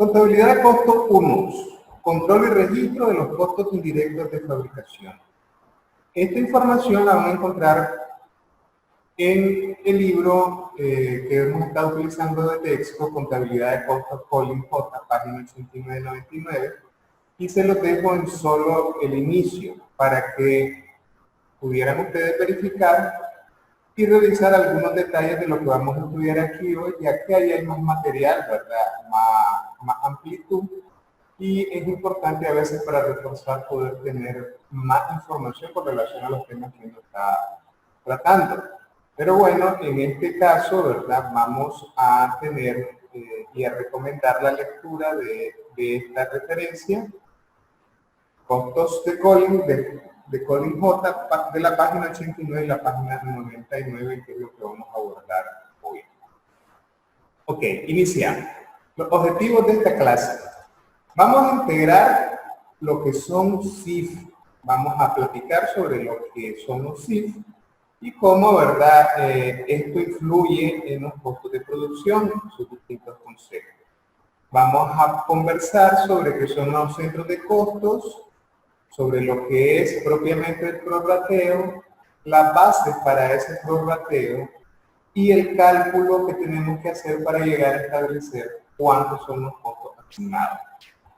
Contabilidad de costos 1. Control y registro de los costos indirectos de fabricación. Esta información la van a encontrar en el libro que hemos estado utilizando de texto, Contabilidad de Costos, Collins J, página 89-99, y se los dejo en solo el inicio para que pudieran ustedes verificar y revisar algunos detalles de lo que vamos a estudiar aquí hoy, ya que ahí hay más material, ¿verdad? Más amplitud, y es importante a veces para reforzar poder tener más información con relación a los temas que uno está tratando. Pero bueno, en este caso, ¿verdad? Vamos a tener y a recomendar la lectura de esta referencia, Costos de Collins, de Collins J, de la página 89 y la página 99, que es lo que vamos a abordar hoy. Ok, iniciamos. Los objetivos de esta clase. Vamos a integrar lo que son CIF. Vamos a platicar sobre lo que son los CIF y cómo, ¿verdad? Esto influye en los costos de producción, sus distintos conceptos. Vamos a conversar sobre qué son los centros de costos, sobre lo que es propiamente el prorrateo, las bases para ese prorrateo y el cálculo que tenemos que hacer para llegar a establecer cuántos son los costos asignados.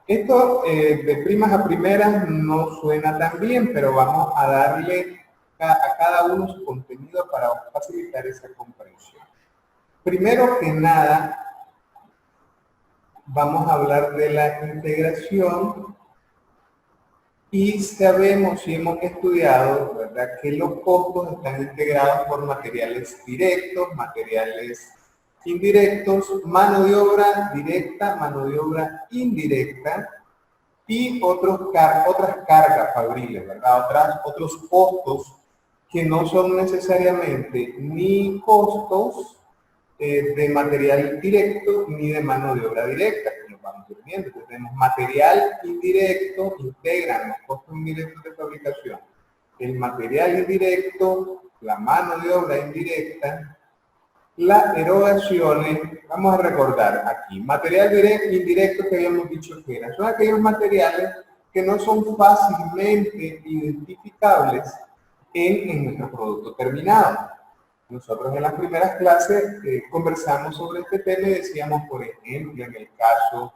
Esto de primas a primeras no suena tan bien, pero vamos a darle a cada uno su contenido para facilitar esa comprensión. Primero que nada, vamos a hablar de la integración y sabemos y hemos estudiado, ¿verdad?, que los costos están integrados por materiales directos, materiales indirectos, mano de obra directa, mano de obra indirecta y otras cargas fabriles, ¿verdad? Otros costos que no son necesariamente ni costos de material directo ni de mano de obra directa, que lo vamos viendo. Entonces, tenemos material indirecto, integran los costos indirectos de fabricación, el material indirecto, la mano de obra indirecta, las erogaciones. Vamos a recordar aquí, material directo, indirecto que habíamos dicho que eran, son aquellos materiales que no son fácilmente identificables en nuestro producto terminado. Nosotros en las primeras clases conversamos sobre este tema y decíamos, por ejemplo, en el caso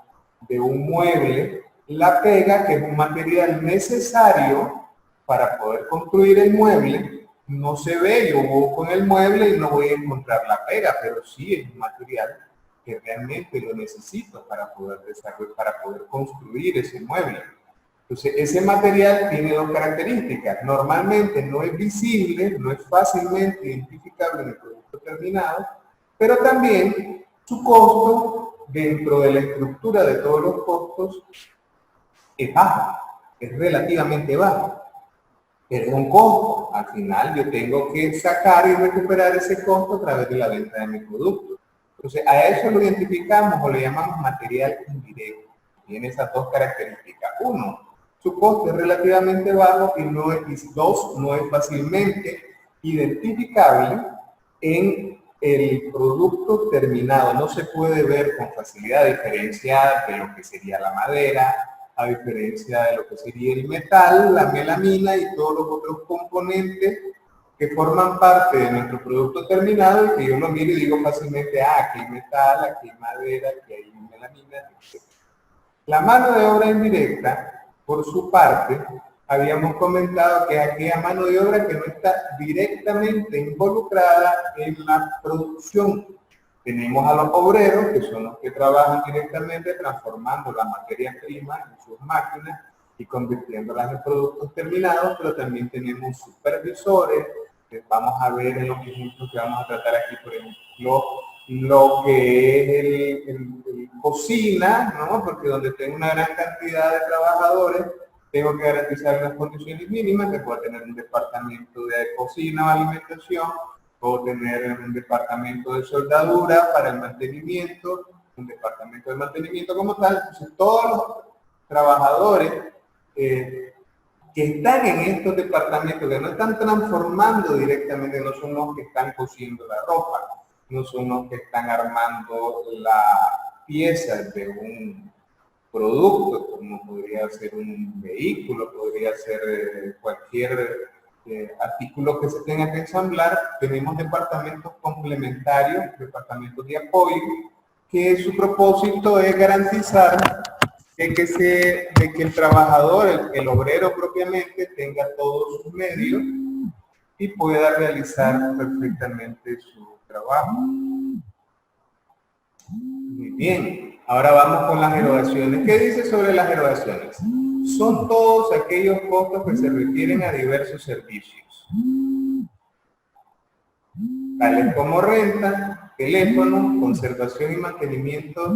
de un mueble, la pega, que es un material necesario para poder construir el mueble, no se ve. Yo busco en el mueble y no voy a encontrar la pega, pero sí es un material que realmente lo necesito para poder desarrollar, para poder construir ese mueble. Entonces, ese material tiene dos características. Normalmente no es visible, no es fácilmente identificable en el producto terminado, pero también su costo dentro de la estructura de todos los costos es bajo, es relativamente bajo. Pero es un costo. Al final yo tengo que sacar y recuperar ese costo a través de la venta de mi producto. Entonces, a eso lo identificamos o le llamamos material indirecto. Tiene esas dos características. Uno, su costo es relativamente bajo y dos, no es fácilmente identificable en el producto terminado. No se puede ver con facilidad, a diferencia de lo que sería la madera, a diferencia de lo que sería el metal, la melamina y todos los otros componentes que forman parte de nuestro producto terminado y que yo lo miro y digo fácilmente, aquí hay metal, aquí hay madera, aquí hay melamina, etc. La mano de obra indirecta, por su parte, habíamos comentado que es aquella mano de obra que no está directamente involucrada en la producción. Tenemos a los obreros, que son los que trabajan directamente transformando la materia prima en sus máquinas y convirtiéndolas en productos terminados, pero también tenemos supervisores, que vamos a ver en los ejemplos que vamos a tratar aquí, por ejemplo, lo que es el cocina, ¿no? Porque donde tengo una gran cantidad de trabajadores, tengo que garantizar unas condiciones mínimas, que pueda tener un departamento de cocina o alimentación, puedo tener un departamento de soldadura para el mantenimiento, un departamento de mantenimiento como tal. Entonces, todos los trabajadores que están en estos departamentos, que no están transformando directamente, no son los que están cosiendo la ropa, no son los que están armando la pieza de un producto, como podría ser un vehículo, podría ser cualquier artículo que se tenga que ensamblar. Tenemos departamentos complementarios, departamentos de apoyo, que su propósito es garantizar de que el trabajador, el obrero propiamente, tenga todos sus medios y pueda realizar perfectamente su trabajo. Muy bien, ahora vamos con las erogaciones. ¿Qué dice sobre las erogaciones? Son todos aquellos costos que se refieren a diversos servicios, tales como renta, teléfono, conservación y mantenimiento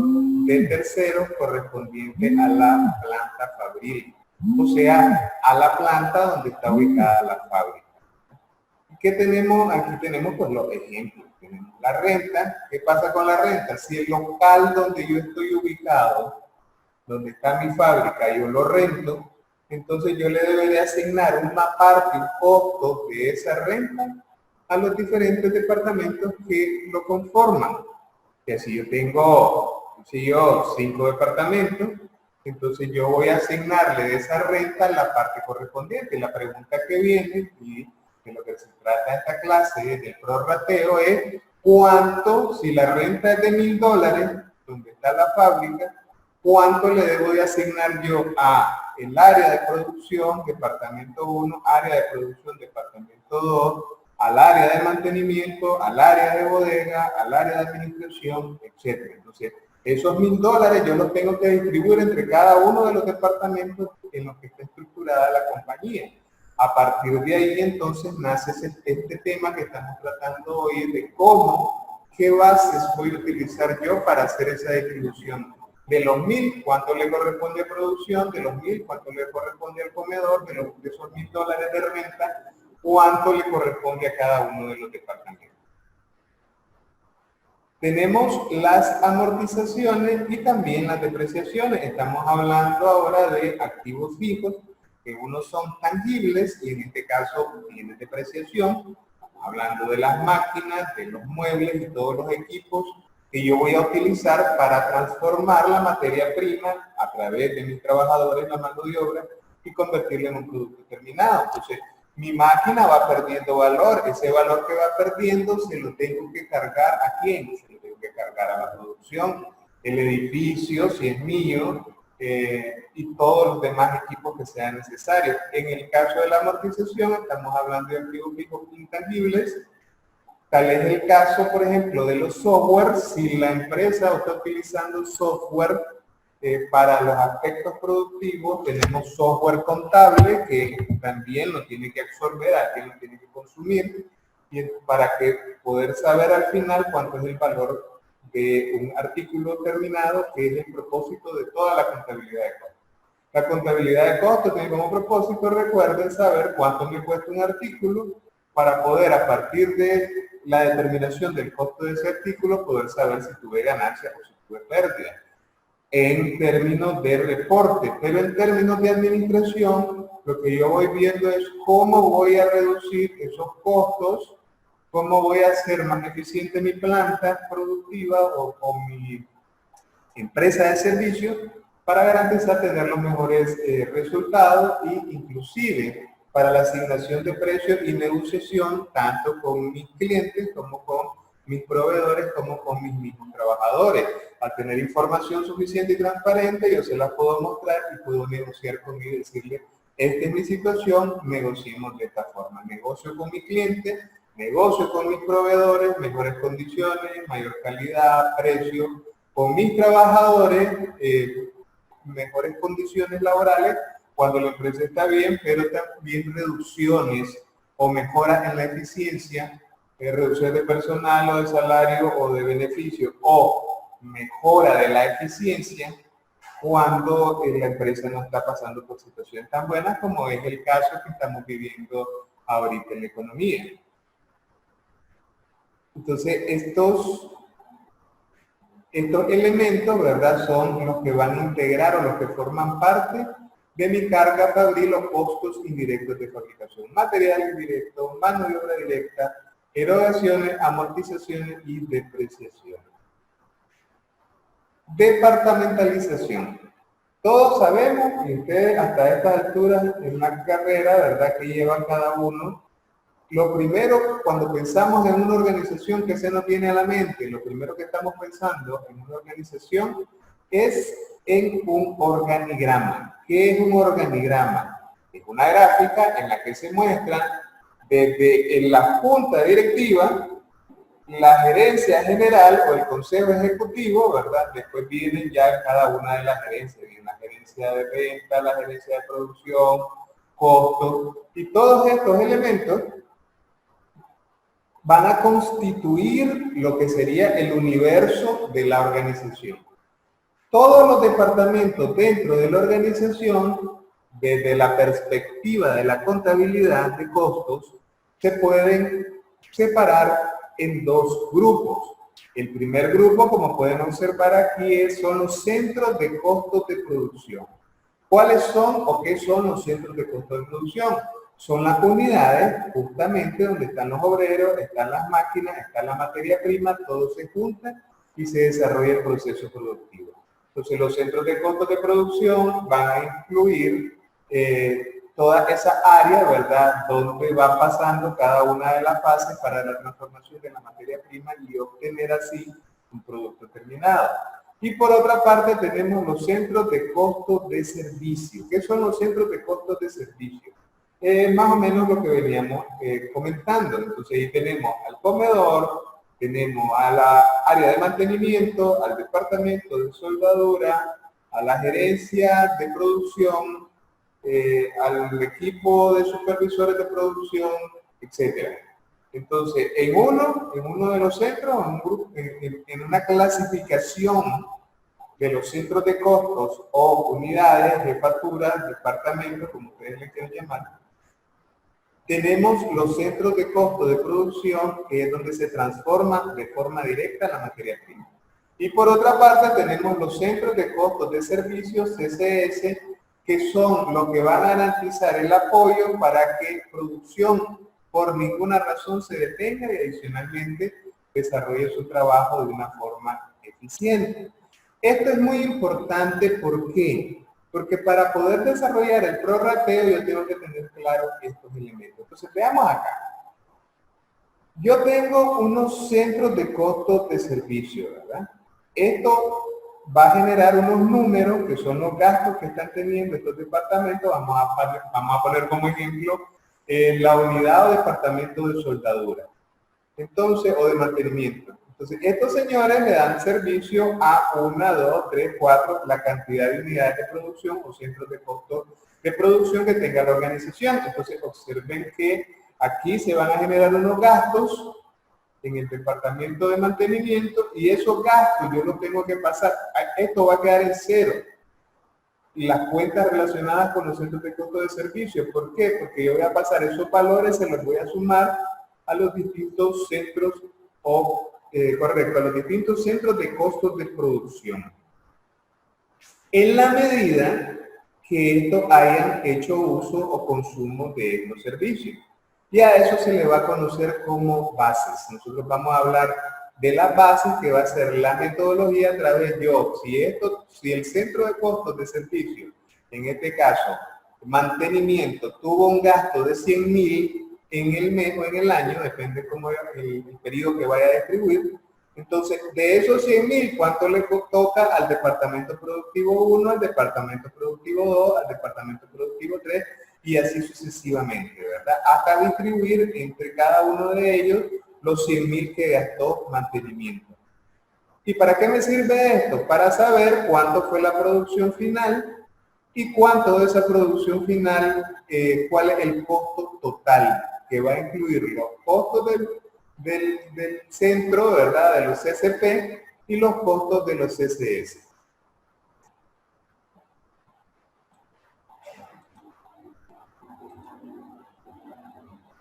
de terceros correspondiente a la planta fabril, o sea, a la planta donde está ubicada la fábrica. ¿Qué tenemos? Aquí tenemos pues los ejemplos. Tenemos la renta. ¿Qué pasa con la renta? Si el local donde yo estoy ubicado, donde está mi fábrica, yo lo rento, entonces yo le debería asignar una parte, un costo de esa renta a los diferentes departamentos que lo conforman. Que si yo tengo, si yo 5 departamentos, entonces yo voy a asignarle de esa renta la parte correspondiente. La pregunta que viene, y de lo que se trata esta clase del prorrateo, es cuánto, si la renta es de $1000, donde está la fábrica, cuánto le debo de asignar yo a el área de producción, departamento 1, área de producción, departamento 2, al área de mantenimiento, al área de bodega, al área de administración, etc. Entonces, esos $1000 yo los tengo que distribuir entre cada uno de los departamentos en los que está estructurada la compañía. A partir de ahí, entonces, nace este tema que estamos tratando hoy de cómo, qué bases voy a utilizar yo para hacer esa distribución. De los 1000, ¿cuánto le corresponde a producción? De los 1000, ¿cuánto le corresponde al comedor? De esos $1000 de renta, ¿cuánto le corresponde a cada uno de los departamentos? Tenemos las amortizaciones y también las depreciaciones. Estamos hablando ahora de activos fijos, que unos son tangibles y en este caso tiene depreciación. Estamos hablando de las máquinas, de los muebles y todos los equipos que yo voy a utilizar para transformar la materia prima a través de mis trabajadores, la mano de obra, y convertirla en un producto terminado. Entonces, mi máquina va perdiendo valor. Ese valor que va perdiendo se lo tengo que cargar ¿a quién? Se lo tengo que cargar a la producción, el edificio, si es mío, y todos los demás equipos que sean necesarios. En el caso de la amortización, estamos hablando de activos fijos intangibles. Tal es el caso, por ejemplo, de los software. Si la empresa está utilizando software para los aspectos productivos, tenemos software contable que también lo tiene que absorber, alguien lo tiene que consumir, y para que poder saber al final cuánto es el valor de un artículo terminado, que es el propósito de toda la contabilidad de costos. La contabilidad de costos tiene como propósito, recuerden, saber cuánto me cuesta un artículo para poder, a partir de la determinación del costo de ese artículo, poder saber si tuve ganancia o si tuve pérdida en términos de reporte. Pero en términos de administración, lo que yo voy viendo es cómo voy a reducir esos costos, cómo voy a hacer más eficiente mi planta productiva o mi empresa de servicio para garantizar tener los mejores resultados e inclusive para la asignación de precios y negociación tanto con mis clientes como con mis proveedores como con mis mismos trabajadores. Al tener información suficiente y transparente, yo se la puedo mostrar y puedo negociar con ellos y decirle, esta es mi situación, negociemos de esta forma. Negocio con mi cliente, negocio con mis proveedores, mejores condiciones, mayor calidad, precio. Con mis trabajadores, mejores condiciones laborales cuando la empresa está bien, pero también reducciones o mejoras en la eficiencia, reducción de personal o de salario o de beneficio, o mejora de la eficiencia cuando la empresa no está pasando por situaciones tan buenas como es el caso que estamos viviendo ahorita en la economía. Entonces, estos elementos, ¿verdad?, son los que van a integrar o los que forman parte de mi carga fabril o costos indirectos de fabricación. Material indirecto, mano de obra directa, erogaciones, amortizaciones y depreciaciones. Departamentalización. Todos sabemos, y ustedes hasta estas alturas en una carrera, ¿verdad?, que llevan cada uno, lo primero, cuando pensamos en una organización, que se nos viene a la mente, lo primero que estamos pensando en una organización es en un organigrama. ¿Qué es un organigrama? Es una gráfica en la que se muestra desde en la junta directiva, la gerencia general o el consejo ejecutivo, ¿verdad? Después vienen ya cada una de las gerencias, viene la gerencia de venta, la gerencia de producción, costos, y todos estos elementos van a constituir lo que sería el universo de la organización. Todos los departamentos dentro de la organización, desde la perspectiva de la contabilidad de costos, se pueden separar en dos grupos. El primer grupo, como pueden observar aquí, son los centros de costos de producción. ¿Cuáles son o qué son los centros de costos de producción? Son las unidades justamente donde están los obreros, están las máquinas, está la materia prima, todo se junta y se desarrolla el proceso productivo. Entonces los centros de costos de producción van a incluir toda esa área, ¿verdad?, donde va pasando cada una de las fases para la transformación de la materia prima y obtener así un producto terminado. Y por otra parte tenemos los centros de costos de servicio. ¿Qué son los centros de costos de servicio? Más o menos lo que veníamos comentando. Entonces ahí tenemos al comedor, tenemos a la área de mantenimiento, al departamento de soldadura, a la gerencia de producción, al equipo de supervisores de producción, etc. Entonces, en uno de los centros, en una clasificación de los centros de costos o unidades, jefaturas, departamentos, como ustedes le quieran llamar, tenemos los centros de costo de producción, que es donde se transforma de forma directa la materia prima. Y por otra parte tenemos los centros de costos de servicios, CCS, que son los que van a garantizar el apoyo para que producción por ninguna razón se detenga y adicionalmente desarrolle su trabajo de una forma eficiente. Esto es muy importante, ¿por qué? Porque para poder desarrollar el prorrateo yo tengo que tener claro estos elementos. Entonces veamos acá. Yo tengo unos centros de costos de servicio, ¿verdad? Esto va a generar unos números que son los gastos que están teniendo estos departamentos. Vamos a poner como ejemplo la unidad o departamento de soldadura. Entonces, o de mantenimiento. Entonces, estos señores le dan servicio a 1, 2, 3, 4, la cantidad de unidades de producción o centros de costo de producción que tenga la organización. Entonces, observen que aquí se van a generar unos gastos en el departamento de mantenimiento y esos gastos yo los tengo que pasar. Esto va a quedar en cero. Y las cuentas relacionadas con los centros de costo de servicio. ¿Por qué? Porque yo voy a pasar esos valores, se los voy a sumar a los distintos centros a los distintos centros de costos de producción. En la medida que estos hayan hecho uso o consumo de estos servicios. Y a eso se le va a conocer como bases. Nosotros vamos a hablar de las bases, que va a ser la metodología a través de si el centro de costos de servicio, en este caso, mantenimiento, tuvo un gasto de 100.000 en el mes o en el año, depende cómo el periodo que vaya a distribuir. Entonces, de esos 100.000, ¿cuánto le toca al departamento productivo 1, al departamento productivo 2, al departamento productivo 3, y así sucesivamente, ¿verdad? Hasta distribuir entre cada uno de ellos los 100.000 que gastó mantenimiento. ¿Y para qué me sirve esto? Para saber cuánto fue la producción final y cuánto de esa producción final, cuál es el costo total, que va a incluir los costos del centro, ¿verdad?, de los CCP y los costos de los CCS.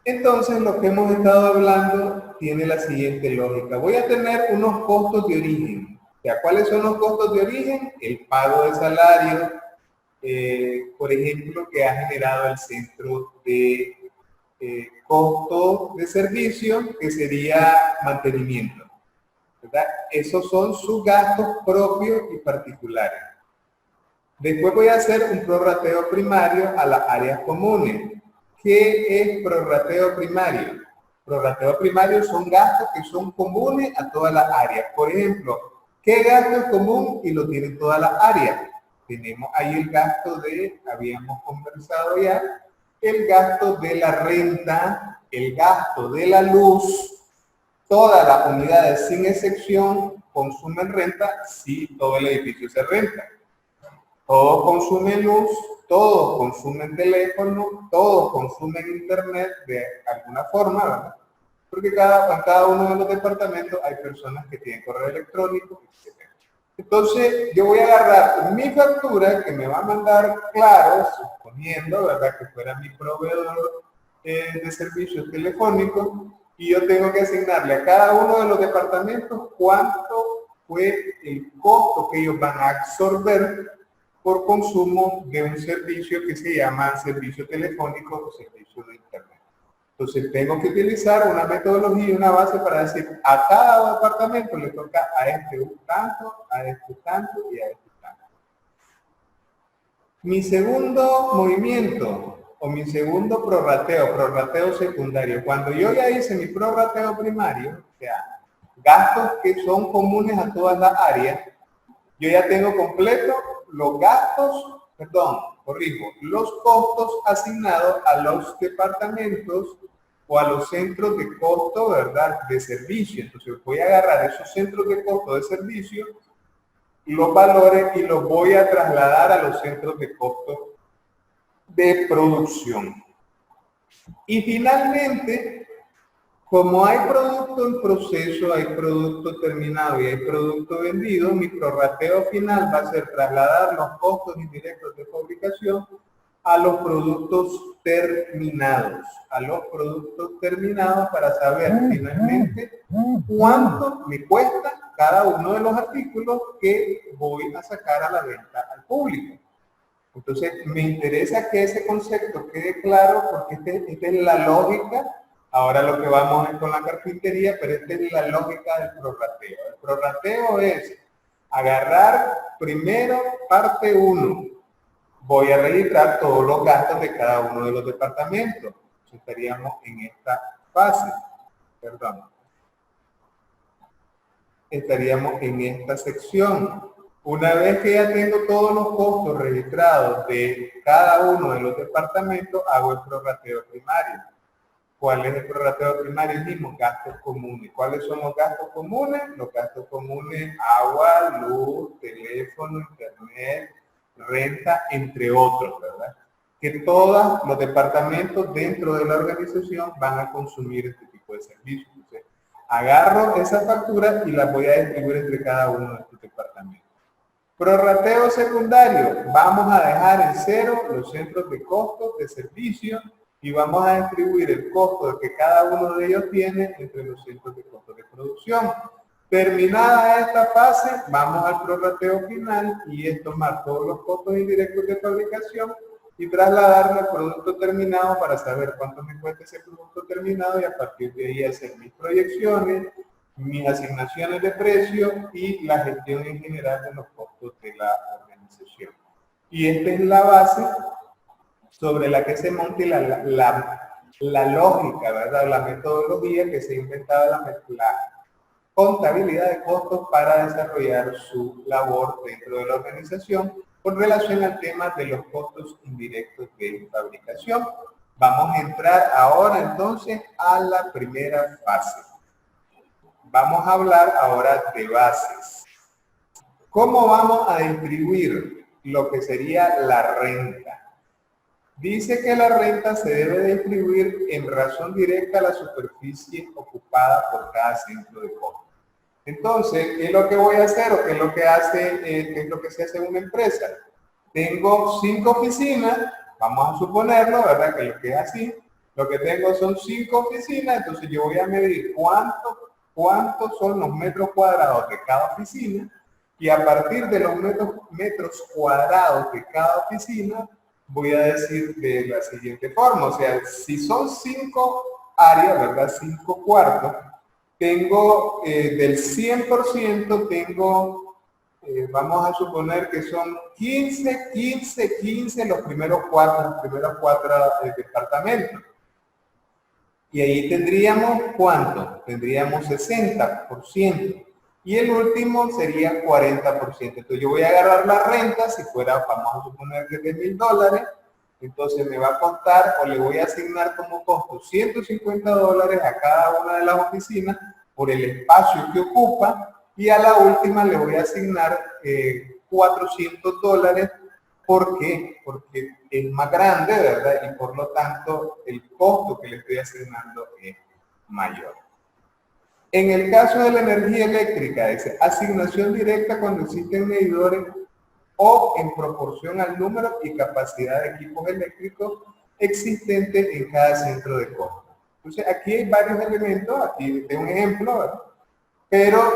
Entonces, lo que hemos estado hablando tiene la siguiente lógica. Voy a tener unos costos de origen. ¿Cuáles son los costos de origen? El pago de salario, por ejemplo, que ha generado el centro de costo de servicio, que sería mantenimiento, ¿verdad? Esos son sus gastos propios y particulares. Después voy a hacer un prorrateo primario a las áreas comunes. ¿Qué es prorrateo primario? Prorrateo primario son gastos que son comunes a todas las áreas. Por ejemplo, ¿qué gasto es común y lo tienen todas las áreas? Tenemos ahí el gasto de, habíamos conversado ya, el gasto de la renta, el gasto de la luz. Todas las unidades sin excepción consumen renta si todo el edificio se renta. Todos consumen luz, todos consumen teléfono, todos consumen internet de alguna forma, ¿verdad? Porque en cada uno de los departamentos hay personas que tienen correo electrónico, etc. Entonces, yo voy a agarrar mi factura que me va a mandar Claro, suponiendo, ¿verdad?, que fuera mi proveedor de servicios telefónicos, y yo tengo que asignarle a cada uno de los departamentos cuánto fue el costo que ellos van a absorber por consumo de un servicio que se llama servicio telefónico o servicio de internet. Entonces tengo que utilizar una metodología y una base para decir a cada departamento le toca a este tanto, a este tanto y a este tanto. Mi segundo movimiento o mi segundo prorrateo secundario, cuando yo ya hice mi prorrateo primario, o sea, gastos que son comunes a todas las áreas, yo ya tengo completo los gastos, los costos asignados a los departamentos o a los centros de costo, ¿verdad?, de servicio. Entonces voy a agarrar esos centros de costo de servicio, los valores, y los voy a trasladar a los centros de costo de producción. Y finalmente, como hay producto en proceso, hay producto terminado y hay producto vendido, mi prorrateo final va a ser trasladar los costos indirectos de fabricación a los productos terminados, para saber finalmente cuánto me cuesta cada uno de los artículos que voy a sacar a la venta al público. Entonces, me interesa que ese concepto quede claro porque esta es la lógica. Ahora lo que vamos es con la carpintería, pero esta es la lógica del prorrateo. El prorrateo es agarrar primero parte 1. Voy a registrar todos los gastos de cada uno de los departamentos. Entonces, estaríamos en esta fase. Estaríamos en esta sección. Una vez que ya tengo todos los costos registrados de cada uno de los departamentos, hago el prorrateo primario. ¿Cuál es el prorrateo primario? Mismo, gastos comunes. ¿Cuáles son los gastos comunes? Los gastos comunes: agua, luz, teléfono, internet, renta, entre otros, ¿verdad? Que todos los departamentos dentro de la organización van a consumir este tipo de servicios. Entonces, agarro esa factura y las voy a distribuir entre cada uno de estos departamentos. Prorrateo secundario: vamos a dejar en cero los centros de costos de servicio y vamos a distribuir el costo que cada uno de ellos tiene entre los centros de costos de producción. Terminada esta fase, vamos al prorrateo final, y es tomar todos los costos indirectos de fabricación y trasladarlo al producto terminado para saber cuánto me cuesta ese producto terminado, y a partir de ahí hacer mis proyecciones, mis asignaciones de precio y la gestión en general de los costos de la organización. Y esta es la base sobre la que se monte la lógica, ¿verdad?, la metodología que se ha inventado, la contabilidad de costos para desarrollar su labor dentro de la organización con relación al tema de los costos indirectos de fabricación. Vamos a entrar ahora entonces a la primera fase. Vamos a hablar ahora de bases. ¿Cómo vamos a distribuir lo que sería la renta? Dice que la renta se debe distribuir en razón directa a la superficie ocupada por cada centro de costo. Entonces, ¿qué es lo que voy a hacer o qué es lo que qué es lo que se hace en una empresa? Tengo 5 oficinas, vamos a suponerlo, ¿verdad?, que lo que es así. Lo que tengo son 5 oficinas, entonces yo voy a medir cuántos son los metros cuadrados de cada oficina, y a partir de los metros cuadrados de cada oficina, voy a decir de la siguiente forma. O sea, si son 5 áreas, ¿verdad?, 5 cuartos, tengo del 100% tengo vamos a suponer que son 15, 15, 15 los primeros cuatro departamentos. Y ahí tendríamos, ¿cuánto? Tendríamos 60%. Y el último sería 40%. Entonces yo voy a agarrar la renta, si fuera, vamos a suponer que de $1000, entonces me va a costar, o le voy a asignar como costo $150 a cada una de las oficinas por el espacio que ocupa, y a la última le voy a asignar $400. ¿Por qué? Porque es más grande, ¿verdad? Y por lo tanto el costo que le estoy asignando es mayor. En el caso de la energía eléctrica, es asignación directa cuando existen medidores o en proporción al número y capacidad de equipos eléctricos existentes en cada centro de costo. Entonces, aquí hay varios elementos, aquí tengo un ejemplo, ¿verdad? Pero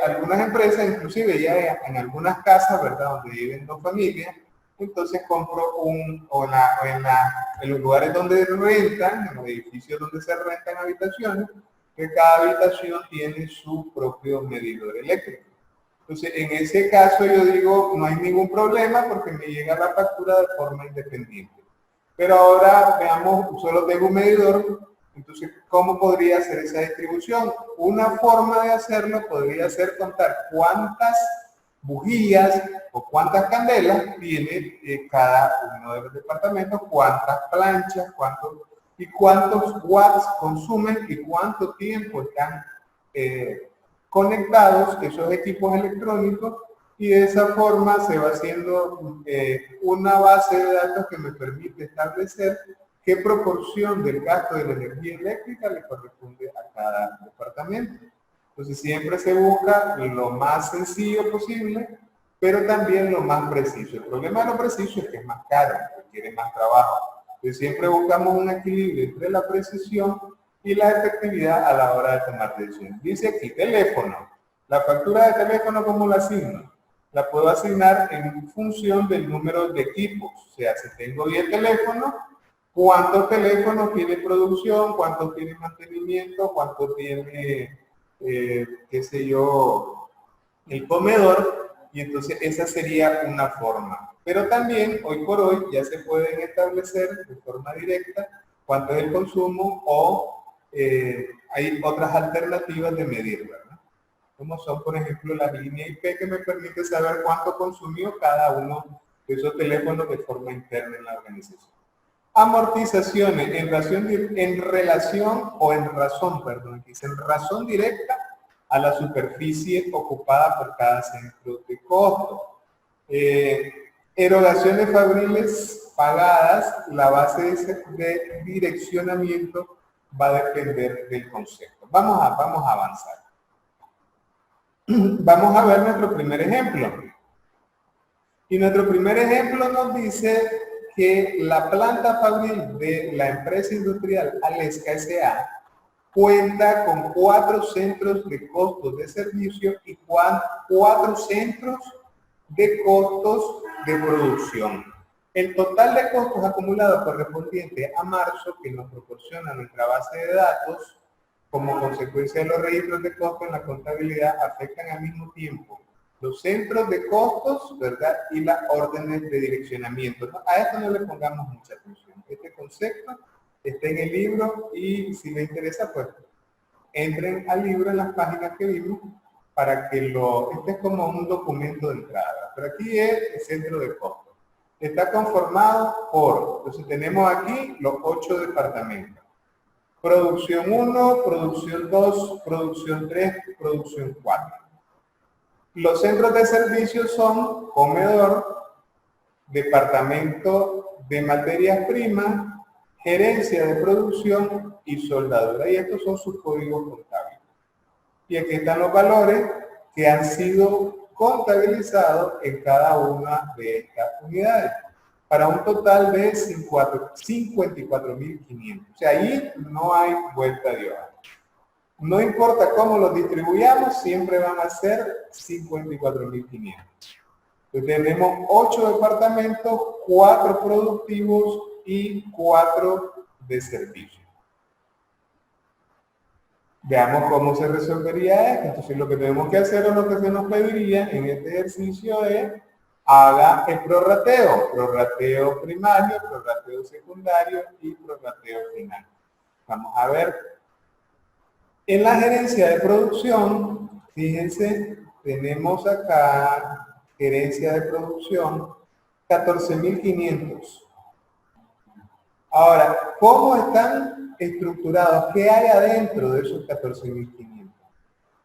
algunas empresas, inclusive ya en algunas casas, ¿verdad?, donde viven dos familias, entonces compro en los lugares donde rentan, en los edificios donde se rentan habitaciones, que cada habitación tiene su propio medidor eléctrico. Entonces, en ese caso yo digo, no hay ningún problema porque me llega la factura de forma independiente. Pero ahora veamos, solo tengo un medidor, entonces, ¿cómo podría hacer esa distribución? Una forma de hacerlo podría ser contar cuántas bujías o cuántas candelas tiene cada uno de los departamentos, cuántas planchas, cuántos watts consumen y cuánto tiempo están conectados esos equipos electrónicos, y de esa forma se va haciendo una base de datos que me permite establecer qué proporción del gasto de la energía eléctrica le corresponde a cada departamento. Entonces siempre se busca lo más sencillo posible, pero también lo más preciso. El problema de lo preciso es que es más caro, requiere más trabajo. Entonces siempre buscamos un equilibrio entre la precisión y la efectividad a la hora de tomar decisiones. Dice aquí, teléfono. La factura de teléfono, ¿cómo la asigno? La puedo asignar en función del número de equipos. O sea, si tengo 10 teléfonos, ¿cuántos teléfonos tiene producción? ¿Cuántos tiene mantenimiento? ¿Cuánto tiene, qué sé yo, el comedor? Y entonces esa sería una forma. Pero también, hoy por hoy, ya se pueden establecer de forma directa cuánto es el consumo, o hay otras alternativas de medir, ¿verdad? Como son, por ejemplo, las líneas IP, que me permite saber cuánto consumió cada uno de esos teléfonos de forma interna en la organización. Amortizaciones en razón directa a la superficie ocupada por cada centro de costo. Erogaciones fabriles pagadas, la base de direccionamiento va a depender del concepto. Vamos a avanzar. Vamos a ver nuestro primer ejemplo. Y nuestro primer ejemplo nos dice que la planta fabril de la empresa industrial Alesca S.A. cuenta con 4 centros de costos de servicio y 4 centros de costos de producción. El total de costos acumulados correspondiente a marzo, que nos proporciona nuestra base de datos, como consecuencia de los registros de costos en la contabilidad, afectan al mismo tiempo los centros de costos, ¿verdad?, y las órdenes de direccionamiento. ¿No? A esto no le pongamos mucha atención. Este concepto está en el libro, y si les interesa, pues entren al libro en las páginas que vimos para que este es como un documento de entrada. Pero aquí es el centro de costos. Está conformado por, entonces tenemos aquí los 8 departamentos. Producción 1, producción 2, producción 3, producción 4. Los centros de servicio son comedor, departamento de materias primas, gerencia de producción y soldadura. Y estos son sus códigos contables. Y aquí están los valores que han sido contabilizados en cada una de estas unidades, para un total de 54.500. O sea, ahí no hay vuelta de hoja. No importa cómo los distribuyamos, siempre van a ser 54.500. Entonces tenemos 8 departamentos, 4 productivos y 4 de servicio. Veamos cómo se resolvería esto. Entonces lo que tenemos que hacer o lo que se nos pediría en este ejercicio es haga el prorrateo primario, prorrateo secundario y prorrateo final. Vamos a ver. En la gerencia de producción, fíjense, tenemos acá gerencia de producción 14.500. Ahora, ¿cómo están estructurados? ¿Qué hay adentro de esos 14.500?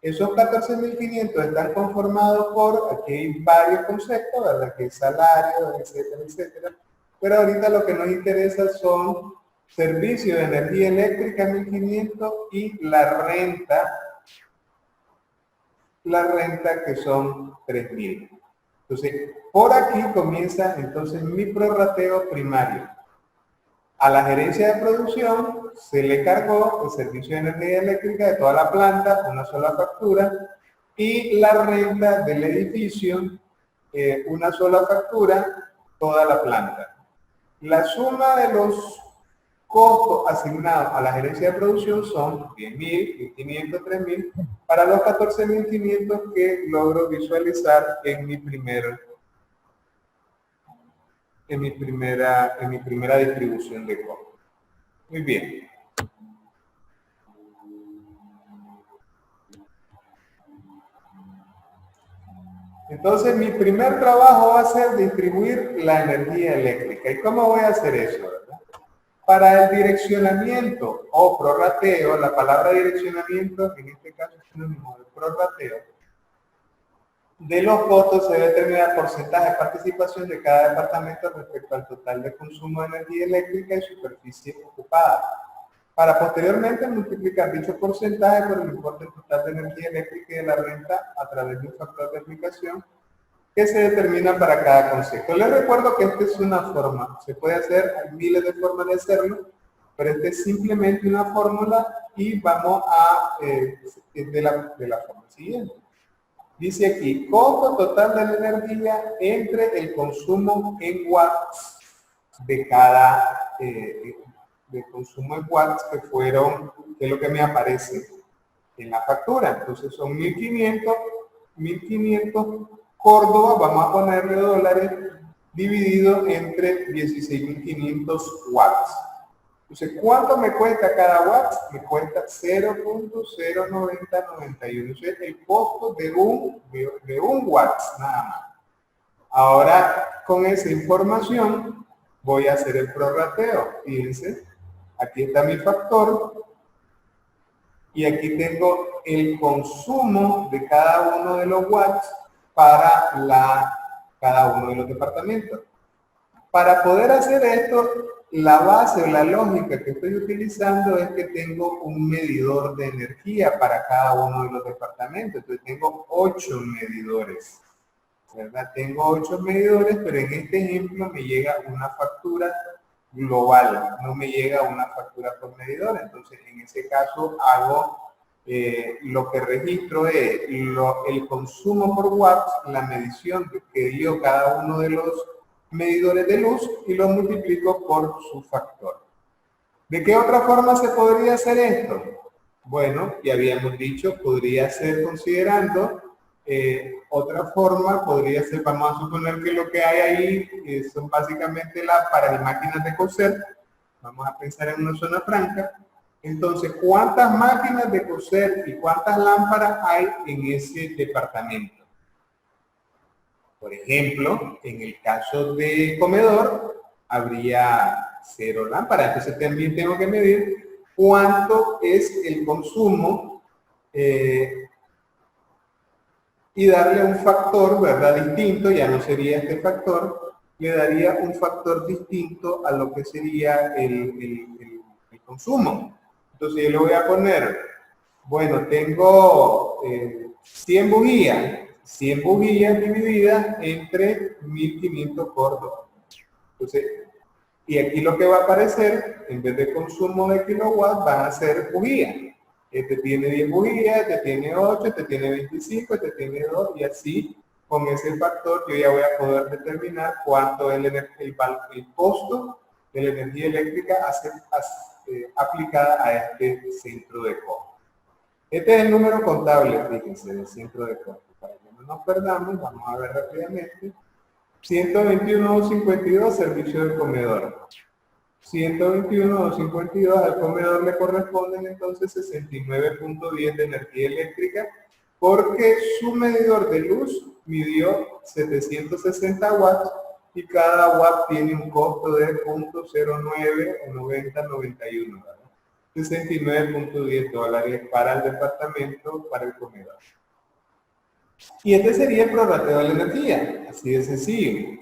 Esos 14.500 están conformados por, aquí hay varios conceptos, ¿verdad? Que es salario, etcétera, etcétera. Pero ahorita lo que nos interesa son servicios de energía eléctrica 1.500 y la renta que son 3.000. Entonces, por aquí comienza entonces mi prorrateo primario. A la gerencia de producción se le cargó el servicio de energía eléctrica de toda la planta, una sola factura, y la renta del edificio, una sola factura, toda la planta. La suma de los costos asignados a la gerencia de producción son 10.000, 1.500, 3.000, para los 14.500 que logro visualizar en mi primera distribución de costos. Muy bien. Entonces, mi primer trabajo va a ser distribuir la energía eléctrica. ¿Y cómo voy a hacer eso, verdad? Para el direccionamiento o prorrateo, la palabra direccionamiento, en este caso es sinónimo de prorrateo, de los costos se determina el porcentaje de participación de cada departamento respecto al total de consumo de energía eléctrica y superficie ocupada, para posteriormente multiplicar dicho porcentaje por el importe total de energía eléctrica y de la renta a través de un factor de aplicación que se determina para cada concepto. Les recuerdo que esta es una forma, se puede hacer, hay miles de formas de hacerlo, pero esta es simplemente una fórmula y vamos a de la forma siguiente. Dice aquí, costo total de la energía entre el consumo en watts de cada, de consumo en watts que fueron, que es lo que me aparece en la factura. Entonces son 1.500 Córdoba, vamos a ponerle dólares, dividido entre 16.500 watts. Entonces, ¿cuánto me cuesta cada watt? Me cuesta 0.09091. Ese es el costo de un watt, nada más. Ahora, con esa información, voy a hacer el prorrateo. Fíjense, aquí está mi factor. Y aquí tengo el consumo de cada uno de los watts para cada uno de los departamentos. Para poder hacer esto, la base o la lógica que estoy utilizando es que tengo un medidor de energía para cada uno de los departamentos. Entonces tengo 8 medidores, ¿verdad? Tengo 8 medidores, pero en este ejemplo me llega una factura global, no me llega una factura por medidor. Entonces en ese caso hago lo que registro es el consumo por watts, la medición que dio cada uno de los medidores de luz y lo multiplico por su factor. ¿De qué otra forma se podría hacer esto? Bueno, ya habíamos dicho, podría ser considerando otra forma, podría ser, vamos a suponer que lo que hay ahí son básicamente para las máquinas de coser. Vamos a pensar en una zona franca. Entonces, ¿cuántas máquinas de coser y cuántas lámparas hay en ese departamento? Por ejemplo, en el caso de comedor, habría 0 lámparas. Entonces también tengo que medir cuánto es el consumo y darle un factor, ¿verdad? Distinto, ya no sería este factor, le daría un factor distinto a lo que sería el consumo. Entonces yo le voy a poner, bueno, tengo 100 bujías. 100 bujías divididas entre 1.500 por 2. Entonces, y aquí lo que va a aparecer, en vez de consumo de kilowatts, van a ser bujías. Este tiene 10 bujías, este tiene 8, este tiene 25, este tiene 2, y así, con ese factor, yo ya voy a poder determinar cuánto es el costo de la energía eléctrica aplicada a este centro de costo. Este es el número contable, fíjense, del centro de costos. Para que no nos perdamos, vamos a ver rápidamente. 121.252, servicio del comedor. 121.252, al comedor le corresponden entonces 69.10 de energía eléctrica, porque su medidor de luz midió 760 watts y cada watt tiene un costo de 0.09 o 9091, ¿verdad? 69.10 dólares para el departamento, para el comedor. Y este sería el prorrateo de la energía, así de sencillo.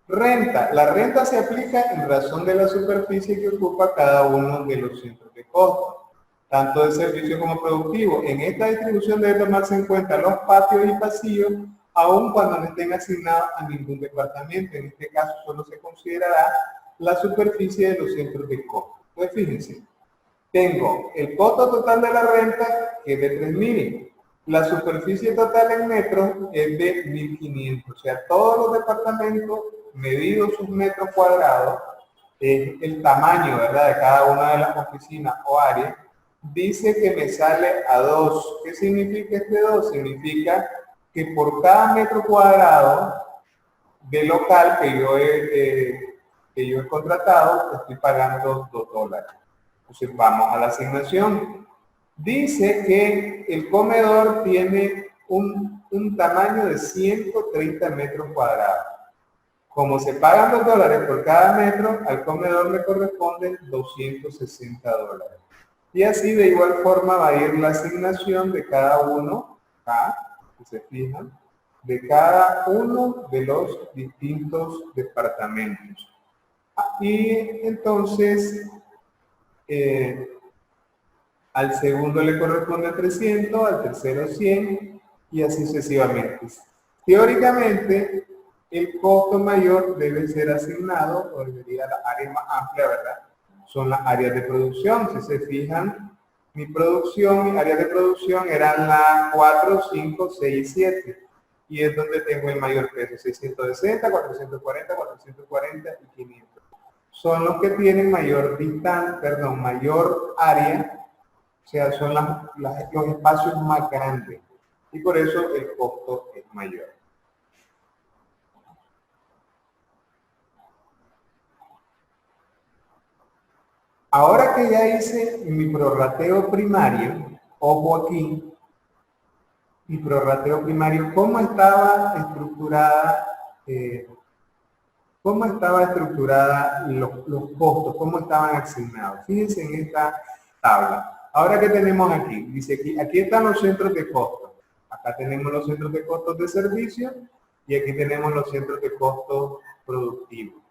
Renta. La renta se aplica en razón de la superficie que ocupa cada uno de los centros de costo, tanto de servicio como productivo. En esta distribución debe tomarse en cuenta los patios y pasillos, aun cuando no estén asignados a ningún departamento. En este caso solo se considerará la superficie de los centros de costo. Pues fíjense, tengo el costo total de la renta, que es de 3.000. La superficie total en metros es de 1.500. O sea, todos los departamentos, medidos sus metros cuadrados, es el tamaño, ¿verdad?, de cada una de las oficinas o áreas, dice que me sale a 2. ¿Qué significa este 2? Significa que por cada metro cuadrado de local que yo he contratado, estoy pagando 2 dólares. Entonces vamos a la asignación. Dice que el comedor tiene un tamaño de 130 metros cuadrados. Como se pagan 2 dólares por cada metro, al comedor le corresponden 260 dólares. Y así de igual forma va a ir la asignación de cada uno, acá, si se fijan, de cada uno de los distintos departamentos. Y entonces, al segundo le corresponde 300, al tercero 100 y así sucesivamente. Teóricamente, el costo mayor debe ser asignado, o debería la área más amplia, ¿verdad? Son las áreas de producción. Si se fijan, mi área de producción eran las 4, 5, 6 y 7. Y es donde tengo el mayor peso, 660, 440, 440 y 500. Son los que tienen mayor mayor área, o sea, son los espacios más grandes. Y por eso el costo es mayor. Ahora que ya hice mi prorrateo primario, ojo aquí, mi prorrateo primario, ¿cómo estaba estructurada los costos? ¿Cómo estaban asignados? Fíjense en esta tabla. Ahora que tenemos aquí, dice aquí están los centros de costos. Acá tenemos los centros de costos de servicio y aquí tenemos los centros de costos productivos.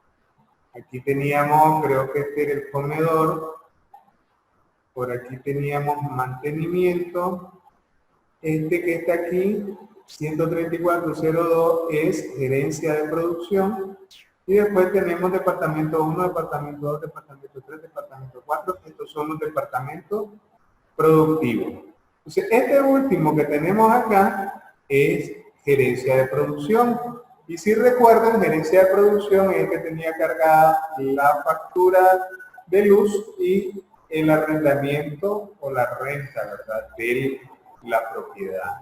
Aquí teníamos, creo que este era el comedor. Por aquí teníamos mantenimiento. Este que está aquí, 13402, es gerencia de producción. Y después tenemos departamento 1, departamento 2, departamento 3, departamento 4. Estos son los departamentos productivos. Entonces, este último que tenemos acá es gerencia de producción. Y si recuerdan, gerencia de producción es el que tenía cargada la factura de luz y el arrendamiento o la renta, ¿verdad?, de la propiedad.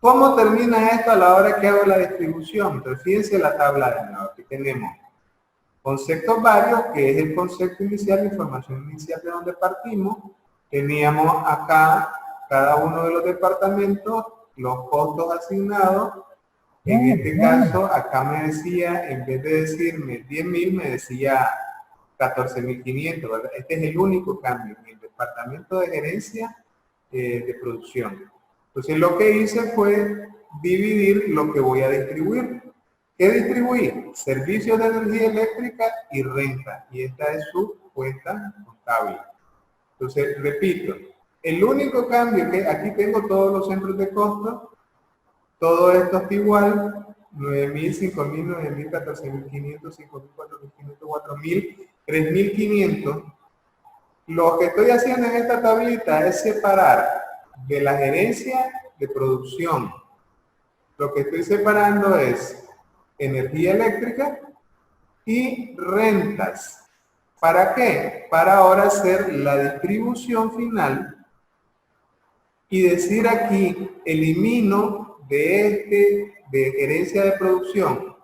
¿Cómo termina esto a la hora que hago la distribución? Entonces, fíjense la tabla de nuevo. Aquí tenemos conceptos varios, que es el concepto inicial, la información inicial de donde partimos. Teníamos acá cada uno de los departamentos, los costos asignados. En este caso, acá me decía, en vez de decirme 10.000, me decía 14.500, ¿verdad? Este es el único cambio en el departamento de gerencia de producción. Entonces, lo que hice fue dividir lo que voy a distribuir. ¿Qué distribuí? Servicios de energía eléctrica y renta. Y esta es su cuenta contable. Entonces, repito, el único cambio que aquí tengo todos los centros de costo. Todo esto está igual, 9.000, 5.000, 9.000, 14.500, 5.000, 4.500, 4.000, 3.500. Lo que estoy haciendo en esta tablita es separar de la gerencia de producción. Lo que estoy separando es energía eléctrica y rentas. ¿Para qué? Para ahora hacer la distribución final y decir aquí, elimino de gerencia de producción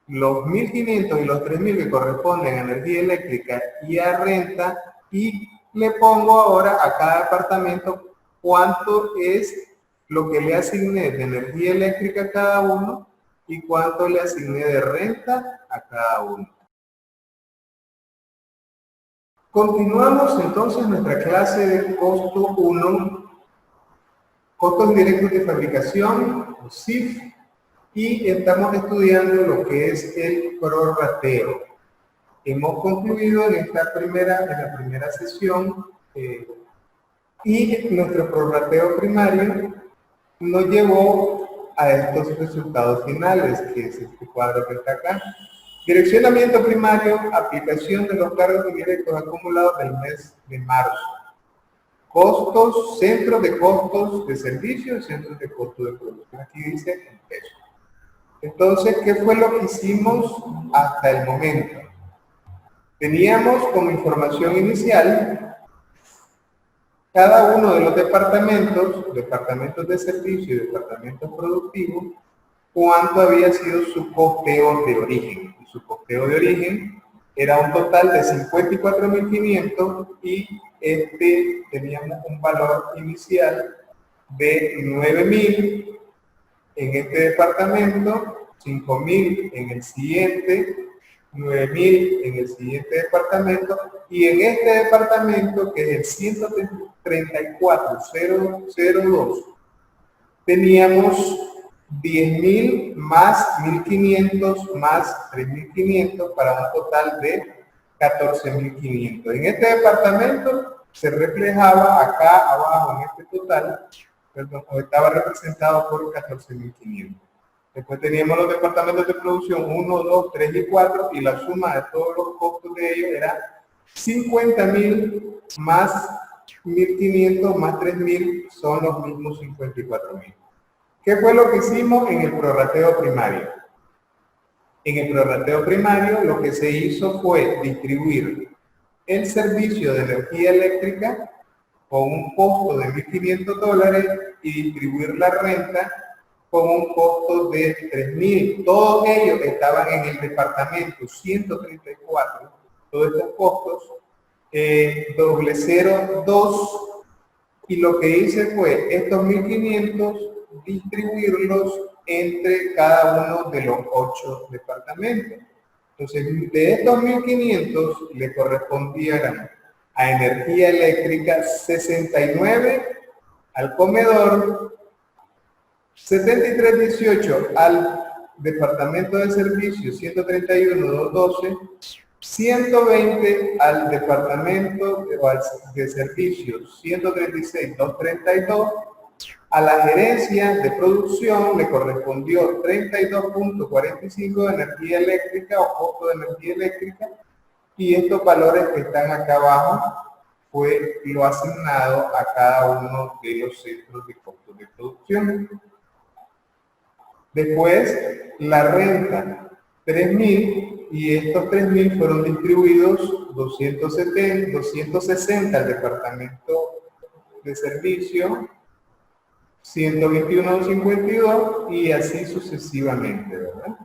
los 1.500 y los 3.000 que corresponden a energía eléctrica y a renta, y le pongo ahora a cada departamento cuánto es lo que le asigné de energía eléctrica a cada uno y cuánto le asigné de renta a cada uno. Continuamos entonces nuestra clase de costo 1, costos directos de fabricación, o CIF, y estamos estudiando lo que es el prorrateo. Hemos concluido en la primera sesión y nuestro prorrateo primario nos llevó a estos resultados finales, que es este cuadro que está acá. Direccionamiento primario, aplicación de los cargos indirectos acumulados del mes de marzo. Costos, centros de costos de servicios, centros de costos de producción. Aquí dice en pesos. Entonces, ¿qué fue lo que hicimos hasta el momento? Teníamos como información inicial cada uno de los departamentos de servicio y departamentos productivos, cuánto había sido su costeo de origen. Y su costeo de origen era un total de 54.500 y teníamos un valor inicial de 9.000 en este departamento, 5.000 en el siguiente, 9.000 en el siguiente departamento, y en este departamento, que es el 134.002, teníamos 10.000 más 1.500 más 3.500 para un total de 14.500. En este departamento se reflejaba acá abajo en este total, perdón, o estaba representado por 14.500. Después teníamos los departamentos de producción 1, 2, 3 y 4, y la suma de todos los costos de ellos era 50.000 más 1.500 más 3.000 son los mismos 54.000. ¿Qué fue lo que hicimos en el prorrateo primario? En el prorrateo primario lo que se hizo fue distribuir el servicio de energía eléctrica con un costo de $1.500 y distribuir la renta con un costo de 3.000. Todos ellos estaban en el departamento 134, todos estos costos, 002, y lo que hice fue estos 1.500 distribuirlos entre cada uno de los 8 departamentos. Entonces, de estos 1.500 le correspondieran a energía eléctrica 69 al comedor, 73.18 al departamento de servicios, 131.212, 120 al departamento de servicios, 136.232, a la gerencia de producción le correspondió 32.45 de energía eléctrica o costo de energía eléctrica, y estos valores que están acá abajo fue lo asignado a cada uno de los centros de costos de producción. Después, la renta, 3.000, y estos 3.000 fueron distribuidos 260 al departamento de servicio, 121.52 y así sucesivamente, ¿verdad?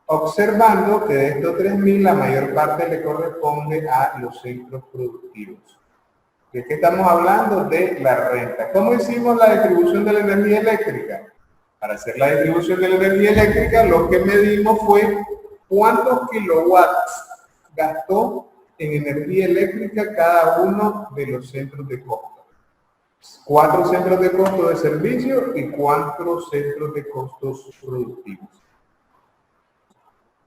Observando que de estos 3.000 la mayor parte le corresponde a los centros productivos. ¿De qué estamos hablando? De la renta. ¿Cómo hicimos la distribución de la energía eléctrica? Para hacer la distribución de la energía eléctrica, lo que medimos fue cuántos kilowatts gastó en energía eléctrica cada uno de los centros de costo. 4 centros de costo de servicio y 4 centros de costos productivos.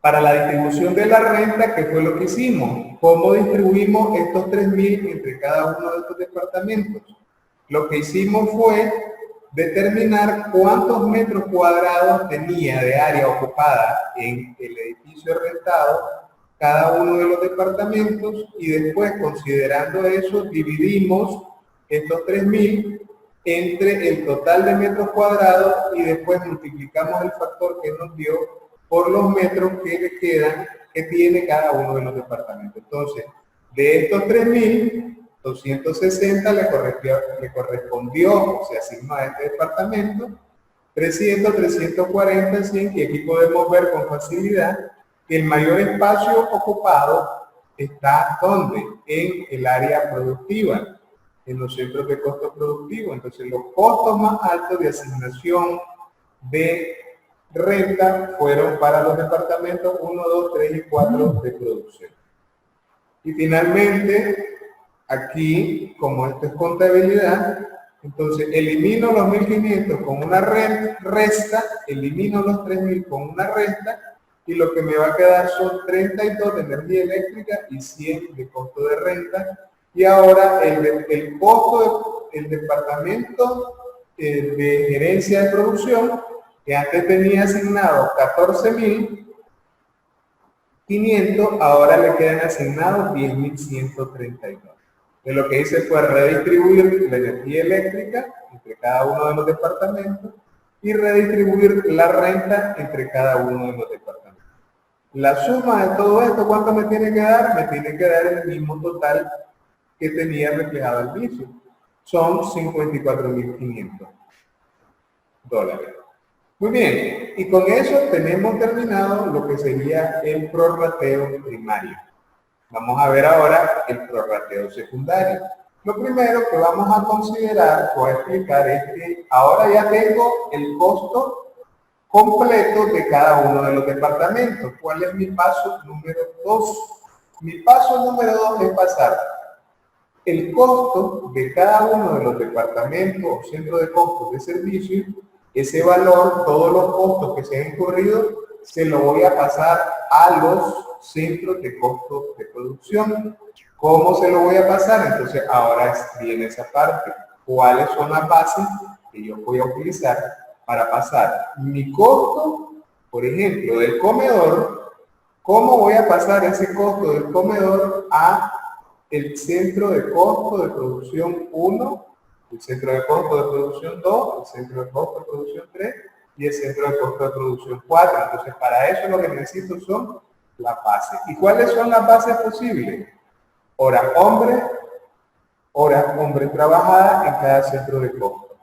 Para la distribución de la renta, ¿qué fue lo que hicimos? ¿Cómo distribuimos estos 3.000 entre cada uno de estos departamentos? Lo que hicimos fue determinar cuántos metros cuadrados tenía de área ocupada en el edificio rentado cada uno de los departamentos, y después, considerando eso, dividimos estos 3.000 entre el total de metros cuadrados y después multiplicamos el factor que nos dio por los metros que le quedan, que tiene cada uno de los departamentos. Entonces, de estos 3.260 le correspondió, o se asignó a este departamento, 300, 340, 100, y aquí podemos ver con facilidad que el mayor espacio ocupado está ¿dónde? En el área productiva, en los centros de costo productivo. Entonces, los costos más altos de asignación de renta fueron para los departamentos 1, 2, 3 y 4 de producción. Y finalmente, aquí, como esto es contabilidad, entonces elimino los 1.500 con una resta, elimino los 3.000 con una resta, y lo que me va a quedar son 32 de energía eléctrica y 100 de costo de renta. Y ahora el costo del departamento de gerencia de producción, que antes tenía asignado 14.500, ahora le quedan asignados 10.132. Lo que hice fue redistribuir la energía eléctrica entre cada uno de los departamentos y redistribuir la renta entre cada uno de los departamentos. La suma de todo esto, ¿cuánto me tiene que dar? Me tiene que dar el mismo total que tenía reflejado al inicio. Son $54.500. Muy bien, y con eso tenemos terminado lo que sería el prorrateo primario. Vamos a ver ahora el prorrateo secundario. Lo primero que vamos a considerar o a explicar es que ahora ya tengo el costo completo de cada uno de los departamentos. ¿Cuál es mi paso número 2? Mi paso número 2 es pasar el costo de cada uno de los departamentos o centros de costos de servicio. Ese valor, todos los costos que se han incurrido, se lo voy a pasar a los centros de costos de producción. ¿Cómo se lo voy a pasar? Entonces, ahora viene esa parte. ¿Cuáles son las bases que yo voy a utilizar para pasar mi costo, por ejemplo, del comedor? ¿Cómo voy a pasar ese costo del comedor a el centro de costo de producción 1, el centro de costo de producción 2, el centro de costo de producción 3 y el centro de costo de producción 4? Entonces, para eso lo que necesito son las bases. ¿Y cuáles son las bases posibles? Hora hombre trabajada en cada centro de costo.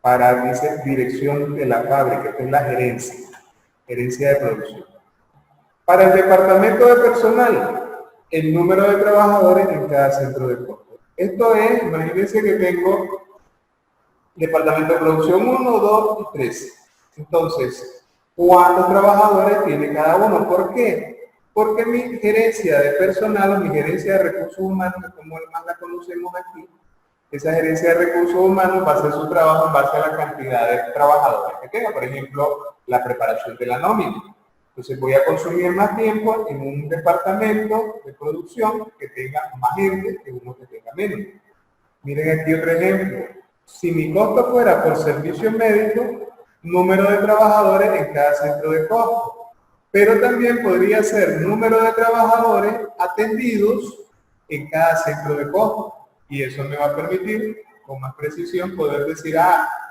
Para, dice, dirección de la fábrica, que es la gerencia de producción. Para el departamento de personal, el número de trabajadores en cada centro de costo. Esto es, imagínense que tengo departamento de producción 1, 2 y 3. Entonces, ¿cuántos trabajadores tiene cada uno? ¿Por qué? Porque mi gerencia de personal o mi gerencia de recursos humanos, como más la conocemos aquí, esa gerencia de recursos humanos va a hacer su trabajo en base a la cantidad de trabajadores que tenga. Por ejemplo, la preparación de la nómina. Entonces voy a consumir más tiempo en un departamento de producción que tenga más gente que uno que tenga menos. Miren aquí otro ejemplo. Si mi costo fuera por servicio médico, número de trabajadores en cada centro de costo. Pero también podría ser número de trabajadores atendidos en cada centro de costo. Y eso me va a permitir, con más precisión, poder decir,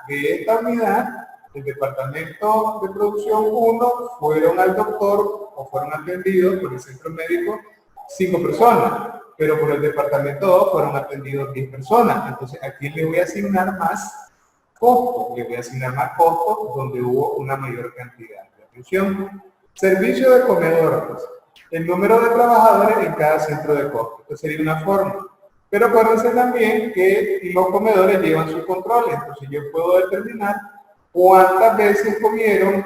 de esta unidad, el departamento de producción 1 fueron al doctor o fueron atendidos por el centro médico 5 personas, pero por el departamento 2 fueron atendidos 10 personas. Entonces, ¿a quién le voy a asignar más costos? Le voy a asignar más costos donde hubo una mayor cantidad de atención. Servicio de comedor, el número de trabajadores en cada centro de costo. Esto sería una forma. Pero acuérdense también que los comedores llevan sus controles. Entonces yo puedo determinar cuántas veces comieron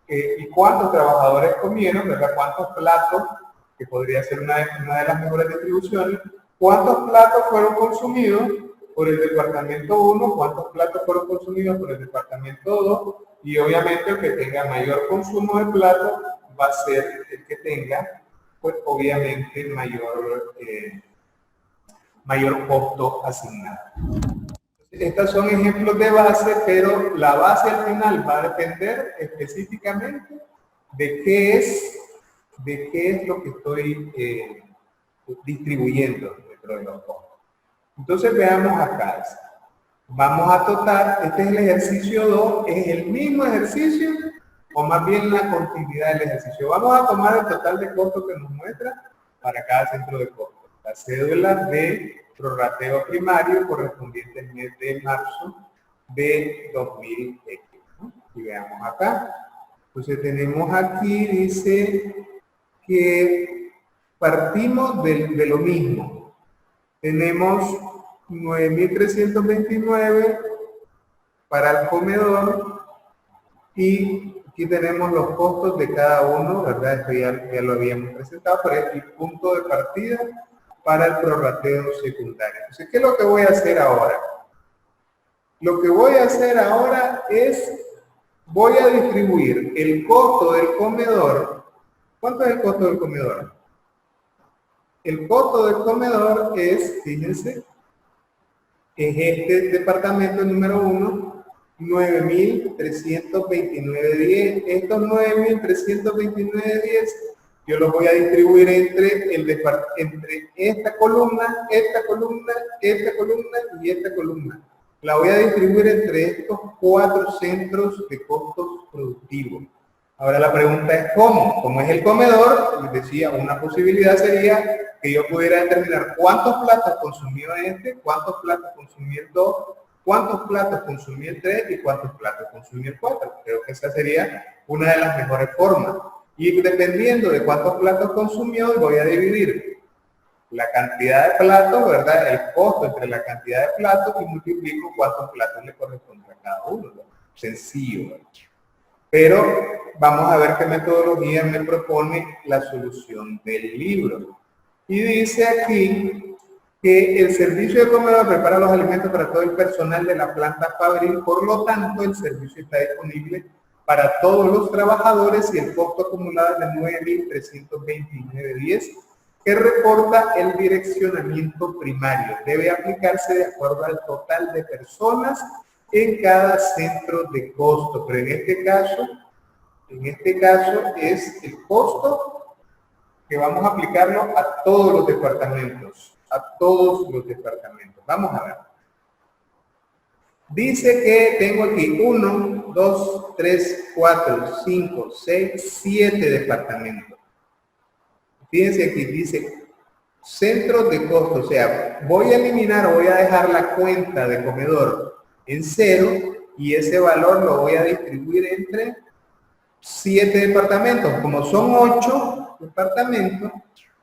y cuántos trabajadores comieron, ¿verdad? Cuántos platos, que podría ser una de las mejores distribuciones, cuántos platos fueron consumidos por el departamento 1, cuántos platos fueron consumidos por el departamento 2, y obviamente el que tenga mayor consumo de platos va a ser el que tenga, pues obviamente mayor costo asignado. Estas son ejemplos de base, pero la base al final va a depender específicamente de qué es lo que estoy distribuyendo dentro de los costos. Entonces veamos acá. Vamos a total, este es el ejercicio 2, es el mismo ejercicio, o más bien la continuidad del ejercicio. Vamos a tomar el total de costos que nos muestra para cada centro de costos. La cédula de prorrateo primario correspondiente al mes de marzo de 2000X, ¿no? Y veamos acá. Entonces tenemos aquí, dice que partimos de lo mismo. Tenemos 9.329 para el comedor y aquí tenemos los costos de cada uno, ¿verdad? Esto ya lo habíamos presentado, pero es el punto de partida para el prorrateo secundario. Entonces, ¿qué es lo que voy a hacer ahora? Lo que voy a hacer ahora es, voy a distribuir el costo del comedor. ¿Cuánto es el costo del comedor? El costo del comedor es, fíjense, es este departamento número 1, 9.329.10. Estos 9.329.10 yo los voy a distribuir entre esta columna, esta columna, esta columna y esta columna. La voy a distribuir entre estos 4 centros de costos productivos. Ahora la pregunta es ¿cómo? Como es el comedor, les decía, una posibilidad sería que yo pudiera determinar cuántos platos consumió este, cuántos platos consumió el 2, cuántos platos consumió el 3 y cuántos platos consumió el 4. Creo que esa sería una de las mejores formas. Y dependiendo de cuántos platos consumió, voy a dividir la cantidad de platos, ¿verdad? El costo entre la cantidad de platos y multiplico cuántos platos le corresponden a cada uno, ¿no? Sencillo, ¿verdad? Pero vamos a ver qué metodología me propone la solución del libro. Y dice aquí que el servicio de comedor prepara los alimentos para todo el personal de la planta fabril, por lo tanto el servicio está disponible para todos los trabajadores y el costo acumulado es de 9.329.10 que reporta el direccionamiento primario. Debe aplicarse de acuerdo al total de personas en cada centro de costo, pero en este caso es el costo que vamos a aplicarlo a todos los departamentos, Vamos a ver. Dice que tengo aquí 1, 2, 3, 4, 5, 6, 7 departamentos. Fíjense aquí, dice centros de costo, o sea, voy a eliminar o voy a dejar la cuenta de comedor en 0 y ese valor lo voy a distribuir entre 7 departamentos. Como son 8 departamentos,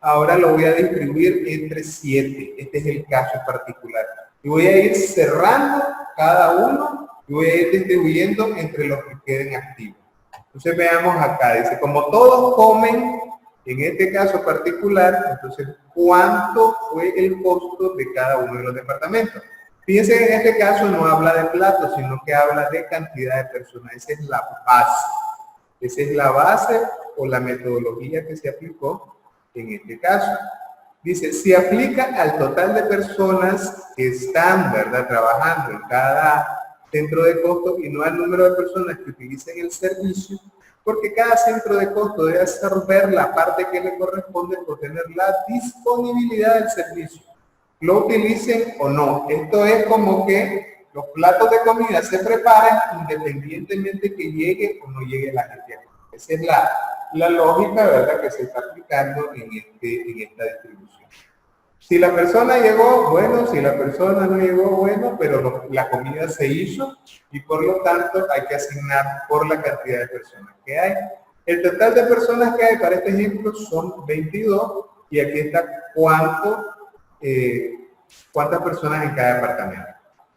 ahora lo voy a distribuir entre 7. Este es el caso particular. Y voy a ir cerrando cada uno y voy a ir distribuyendo entre los que queden activos. Entonces veamos acá, dice, como todos comen, en este caso particular, entonces, ¿cuánto fue el costo de cada uno de los departamentos? Fíjense que en este caso no habla de platos, sino que habla de cantidad de personas. Esa es la base. Esa es la base o la metodología que se aplicó en este caso. Dice, se aplica al total de personas que están, ¿verdad?, trabajando en cada centro de costo y no al número de personas que utilicen el servicio, porque cada centro de costo debe absorber la parte que le corresponde por tener la disponibilidad del servicio. Lo utilicen o no. Esto es como que los platos de comida se preparan independientemente que llegue o no llegue la gente. Esa es la lógica, ¿verdad?, que se está aplicando en esta distribución. Si la persona llegó, bueno, si la persona no llegó, bueno, pero la comida se hizo y por lo tanto hay que asignar por la cantidad de personas que hay. El total de personas que hay para este ejemplo son 22 y aquí está cuántas personas en cada departamento.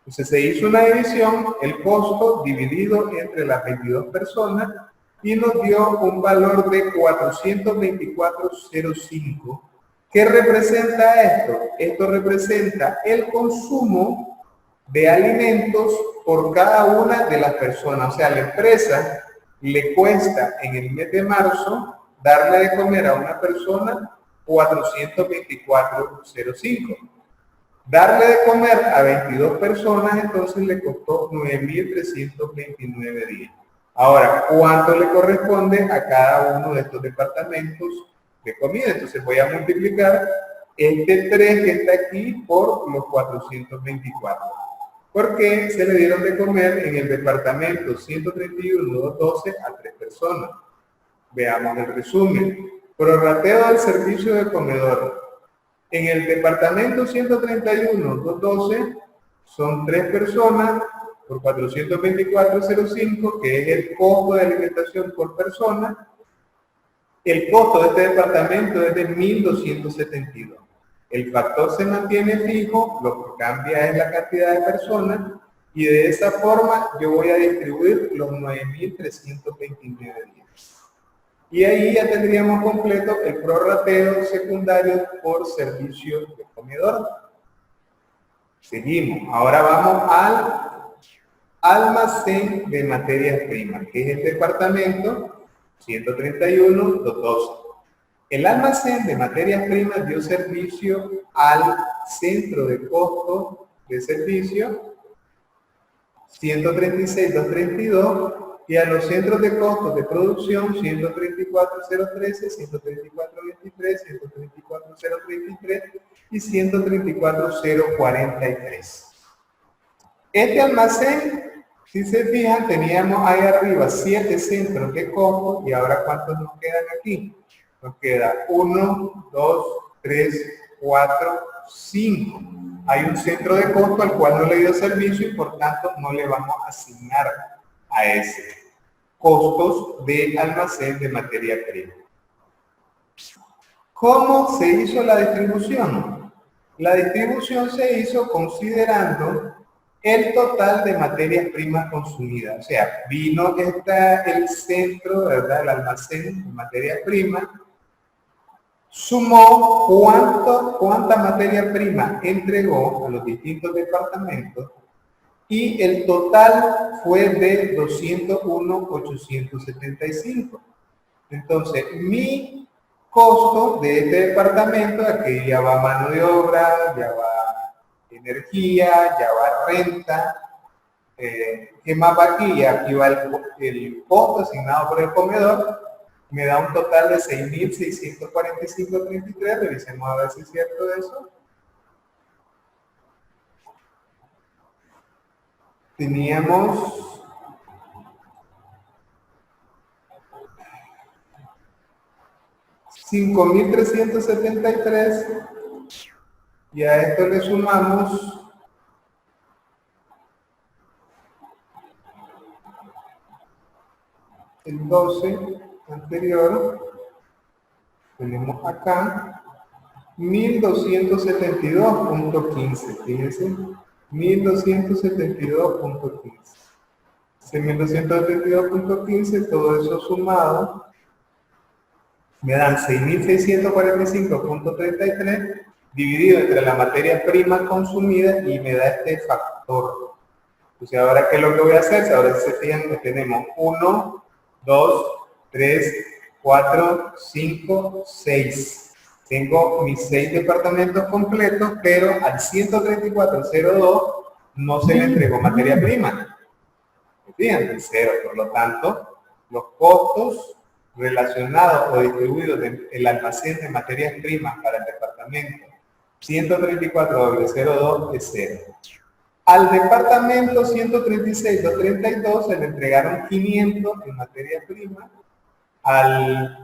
Entonces se hizo una división, el costo dividido entre las 22 personas y nos dio un valor de 424.05. ¿Qué representa esto? Esto representa el consumo de alimentos por cada una de las personas. O sea, a la empresa le cuesta en el mes de marzo darle de comer a una persona 424.05. Darle de comer a 22 personas entonces le costó 9.329.10. Ahora, ¿cuánto le corresponde a cada uno de estos departamentos de comida? Entonces voy a multiplicar este 3 que está aquí por los 424. ¿Por qué se le dieron de comer en el departamento 131.12 a 3 personas? persona. Veamos el resumen. Prorrateo del servicio de comedor. En el departamento 131.212 son 3 personas por 424.05, que es el costo de alimentación por persona. El costo de este departamento es de 1.272. El factor se mantiene fijo, lo que cambia es la cantidad de personas, y de esa forma yo voy a distribuir los 9.329 días. Y ahí ya tendríamos completo el prorrateo secundario por servicio de comedor. Seguimos. Ahora vamos al almacén de materias primas, que es el departamento 131.212. El almacén de materias primas dio servicio al centro de costos de servicio 136.232 y a los centros de costos de producción 134.013, 134.23, 134.033 y 134.043. Este almacén, si se fijan, teníamos ahí arriba 7 centros de costos y ahora ¿cuántos nos quedan aquí? Nos queda 1, 2, 3, 4, 5. Hay un centro de costo al cual no le dio servicio y por tanto no le vamos a asignar a ese costos de almacén de materia prima. ¿Cómo se hizo la distribución? La distribución se hizo considerando el total de materias primas consumidas. O sea, vino el centro, ¿verdad? El almacén de materias primas, sumó cuánta materia prima entregó a los distintos departamentos y el total fue de 201.875. Entonces, mi costo de este departamento, aquí ya va mano de obra, ya va energía, ya va renta, ¿qué más va aquí? Aquí va el costo asignado por el comedor, me da un total de 6.645.33, revisemos a ver si es cierto eso. Teníamos $5.373 y a esto le sumamos el 12 anterior, tenemos acá 1.272.15, fíjense, 1.272.15. Ese 1.272.15, todo eso sumado, me dan 6.645.33 dividido entre la materia prima consumida y me da este factor. Entonces, ahora, ¿qué es lo que voy a hacer? Ahora, si se fijan, que tenemos 1, 2, 3, 4, 5, 6. Tengo mis 6 departamentos completos, pero al 134.02 no se le entregó materia prima. Fíjense, cero. Por lo tanto, los costos relacionados o distribuidos del almacén de materias primas para el departamento 134.02 es cero. Al departamento 136.232 se le entregaron 500 en materia prima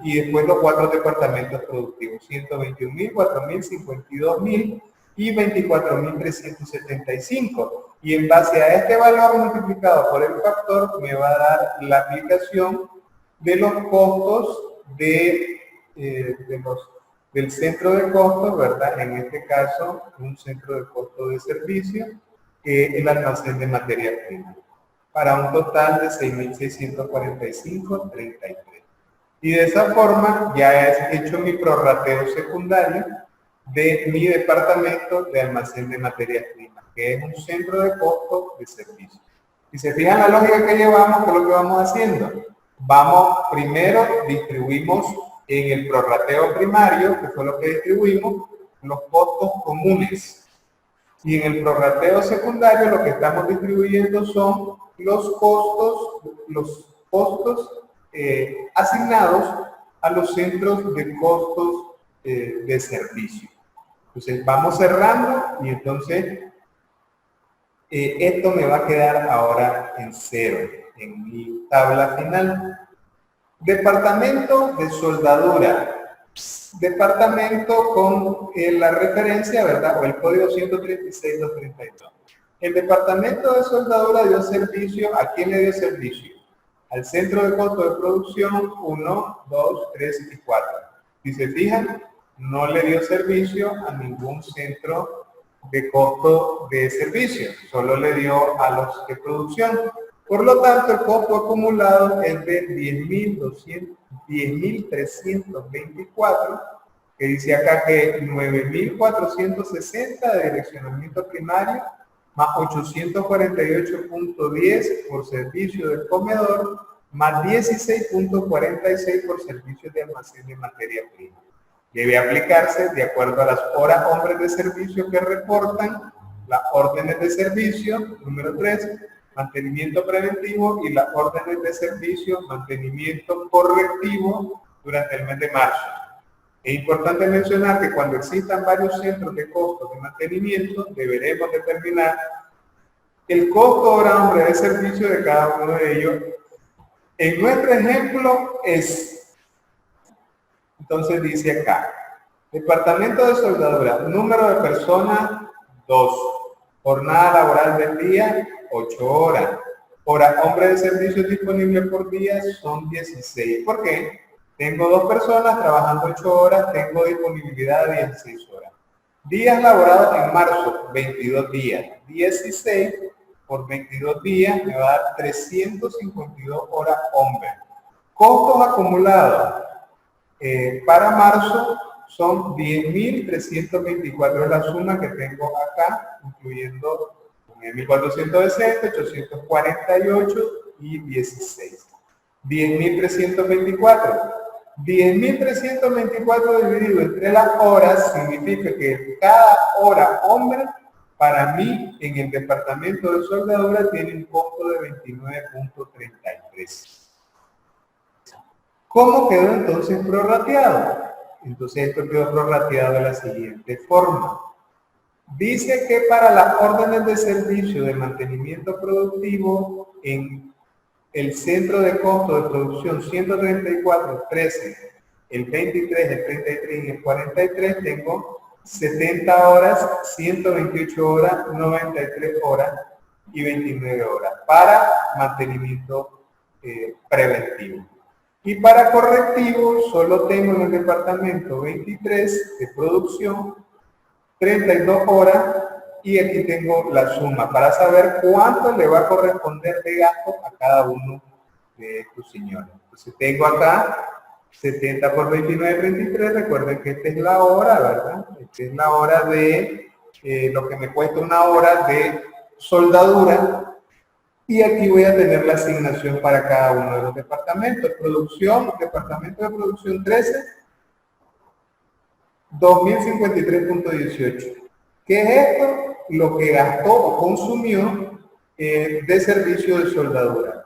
y después los 4 departamentos productivos, 121.000, 4.000, 52.000 y 24.375. Y en base a este valor multiplicado por el factor me va a dar la aplicación de los costos del centro de costos, ¿verdad? En este caso, un centro de costo de servicio, que es el almacén de materia prima, para un total de 6.645.33. Y de esa forma ya he hecho mi prorrateo secundario de mi departamento de almacén de materias primas, que es un centro de costo de servicio. Si se fijan la lógica que llevamos, ¿qué es lo que vamos haciendo? Primero distribuimos en el prorrateo primario, que fue lo que distribuimos, los costos comunes. Y en el prorrateo secundario lo que estamos distribuyendo son los costos asignados a los centros de costos de servicio. Entonces vamos cerrando y entonces esto me va a quedar ahora en cero en mi tabla final. Departamento de soldadura. Departamento con la referencia, ¿verdad? O el código 136.232. El departamento de soldadura dio servicio, ¿a quién le dio servicio? Al centro de costo de producción 1, 2, 3 y 4. Si se fijan, no le dio servicio a ningún centro de costo de servicio, solo le dio a los de producción. Por lo tanto, el costo acumulado es de 10.324, que dice acá que 9.460 de direccionamiento primario, más 848.10 por servicio del comedor, más 16.46 por servicio de almacén de materia prima. Debe aplicarse de acuerdo a las horas hombres de servicio que reportan, las órdenes de servicio, número 3, mantenimiento preventivo, y las órdenes de servicio, mantenimiento correctivo durante el mes de marzo. Es importante mencionar que cuando existan varios centros de costos de mantenimiento, deberemos determinar el costo hora hombre de servicio de cada uno de ellos. En nuestro ejemplo es, entonces dice acá, departamento de soldadura, número de personas 2, jornada laboral del día 8 horas, hora hombre de servicio disponible por día son 16. ¿Por qué? Tengo 2 personas trabajando 8 horas, tengo disponibilidad de 16 horas. Días laborados en marzo, 22 días. 16 por 22 días me va a dar 352 horas hombre. Costos acumulados para marzo son 10.324, es la suma que tengo acá, incluyendo 1.460, 848 y 16. 10.324. 10.324 dividido entre las horas significa que cada hora hombre para mí en el departamento de soldadura tiene un costo de 29.33. ¿Cómo quedó entonces prorrateado? Entonces esto quedó prorrateado de la siguiente forma. Dice que para las órdenes de servicio de mantenimiento productivo en el centro de costo de producción 134, 13, el 23, el 33 y el 43 tengo 70 horas, 128 horas, 93 horas y 29 horas para mantenimiento preventivo. Y para correctivo solo tengo en el departamento 23 de producción 32 horas, y aquí tengo la suma para saber cuánto le va a corresponder de gasto a cada uno de estos señores. Entonces tengo acá 70 por 29, 23, recuerden que esta es la hora, ¿verdad? Esta es la hora de lo que me cuesta una hora de soldadura, y aquí voy a tener la asignación para cada uno de los departamentos. Producción, departamento de producción 13, 2.053.18. ¿Qué es esto? Lo que gastó o consumió de servicio de soldadura.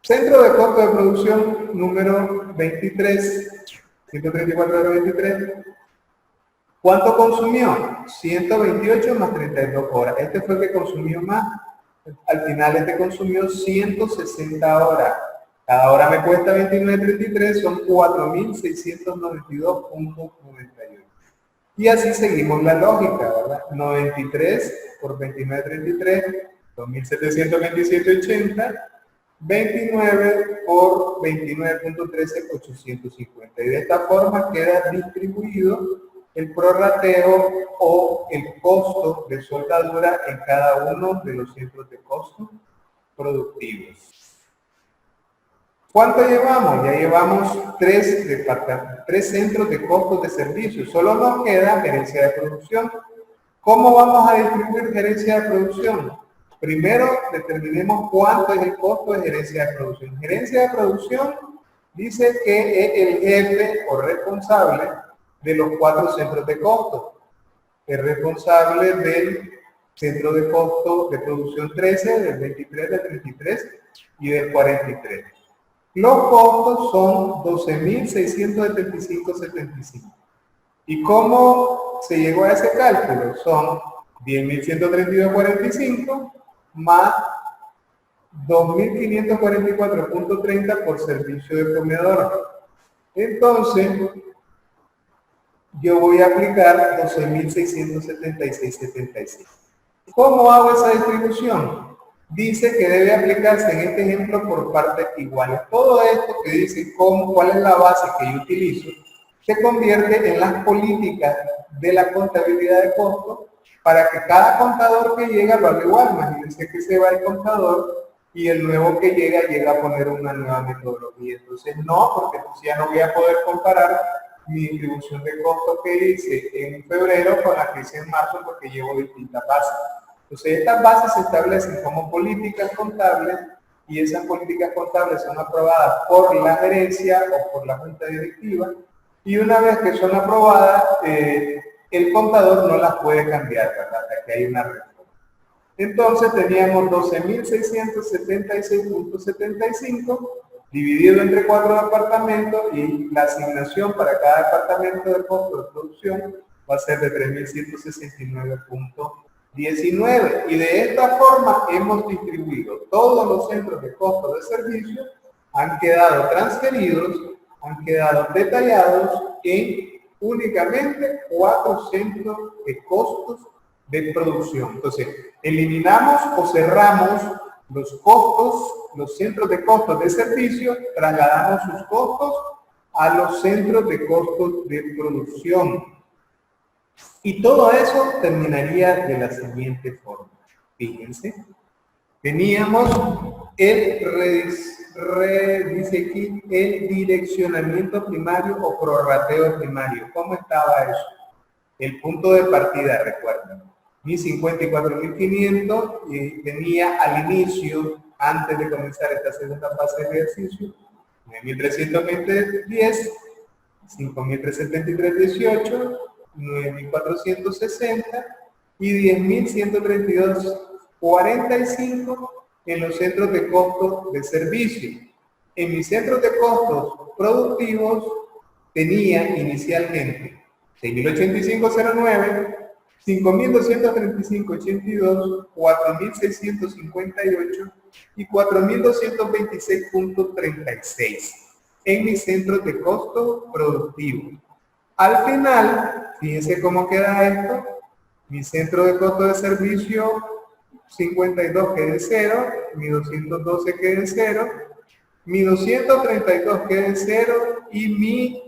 Centro de costo de producción número 23, 134.23. ¿Cuánto consumió? 128 más 32 horas. Este fue el que consumió más. Al final este consumió 160 horas. Cada hora me cuesta 29.33, son 4.692.98. Y así seguimos la lógica, ¿verdad? 93 por 29.33, 2.727.80, 29 por 29.13, 850. Y de esta forma queda distribuido el prorrateo o el costo de soldadura en cada uno de los centros de costo productivos. ¿Cuánto llevamos? Ya llevamos 3 centros de costos de servicio. Solo nos queda gerencia de producción. ¿Cómo vamos a distribuir gerencia de producción? Primero determinemos cuánto es el costo de gerencia de producción. Gerencia de producción dice que es el jefe o responsable de los 4 centros de costo. Es responsable del centro de costo de producción 13, del 23, del 33 y del 43. Los costos son 12.675.75. ¿Y cómo se llegó a ese cálculo? Son 10.132.45 más 2.544.30 por servicio de comedor. Entonces, yo voy a aplicar 12.676.76. ¿Cómo hago esa distribución? Dice que debe aplicarse en este ejemplo por partes iguales. Todo esto que dice cuál es la base que yo utilizo, se convierte en las políticas de la contabilidad de costos para que cada contador que llega lo haga igual. Imagínense que se va el contador y el nuevo que llega a poner una nueva metodología. Entonces no, porque entonces ya no voy a poder comparar mi distribución de costos que hice en febrero con la que hice en marzo porque llevo distintas bases. Entonces estas bases se establecen como políticas contables y esas políticas contables son aprobadas por la gerencia o por la junta directiva y una vez que son aprobadas, el contador no las puede cambiar, ¿verdad? Hasta que hay una reforma. Entonces teníamos 12.676.75 dividido entre 4 departamentos y la asignación para cada departamento de costo de producción va a ser de 3.169.19 y de esta forma hemos distribuido todos los centros de costo de servicio, han quedado transferidos, han quedado detallados en únicamente 4 centros de costos de producción. Entonces, eliminamos o cerramos los costos, los centros de costos de servicio, trasladamos sus costos a los centros de costos de producción. Y todo eso terminaría de la siguiente forma. Fíjense, teníamos dice aquí, el direccionamiento primario o prorrateo primario. ¿Cómo estaba eso? El punto de partida, recuerden, 54.500 y tenía al inicio, antes de comenzar esta segunda fase de ejercicio, 9.310, 5.373.18, 9.460 y 10.132.45 en los centros de costos de servicio. En mis centros de costos productivos tenía inicialmente 6.085.09, 5.235.82, 4.658 y 4.226.36 en mis centros de costo productivo. Al final, fíjense cómo queda esto. Mi centro de costo de servicio 52 quede 0, mi 212 quede 0, mi 232 quede 0 y mi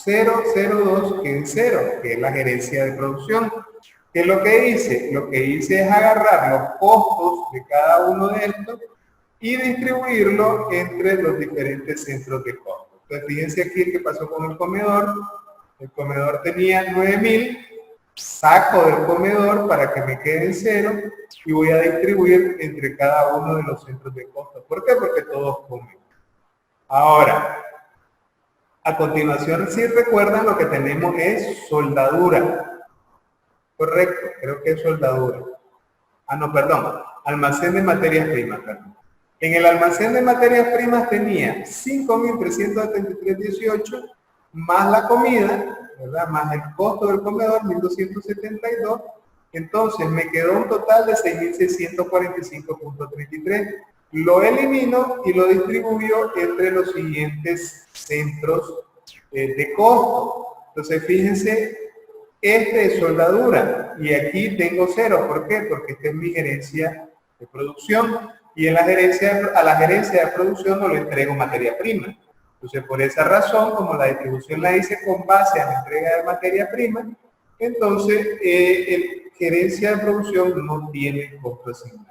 002 quede 0, que es la gerencia de producción. ¿Qué es lo que hice? Lo que hice es agarrar los costos de cada uno de estos y distribuirlo entre los diferentes centros de costo. Entonces, fíjense aquí qué pasó con el comedor. El comedor tenía 9.000, saco del comedor para que me quede 0 y voy a distribuir entre cada uno de los centros de costo. ¿Por qué? Porque todos comen. Ahora, a continuación, si recuerdan, lo que tenemos es soldadura. Correcto, creo que es soldadura. Ah, no, perdón, almacén de materias primas, perdón. En el almacén de materias primas tenía 5.373.18 más la comida, ¿verdad? Más el costo del comedor, 1.272. Entonces me quedó un total de 6.645.33. Lo elimino y lo distribuyo entre los siguientes centros de costo. Entonces fíjense, este es soldadura y aquí tengo 0. ¿Por qué? Porque esta es mi gerencia de producción y en a la gerencia de producción no le entrego materia prima. Entonces, por esa razón, como la distribución la hice con base a la entrega de materia prima, entonces gerencia de producción no tiene costo asignado.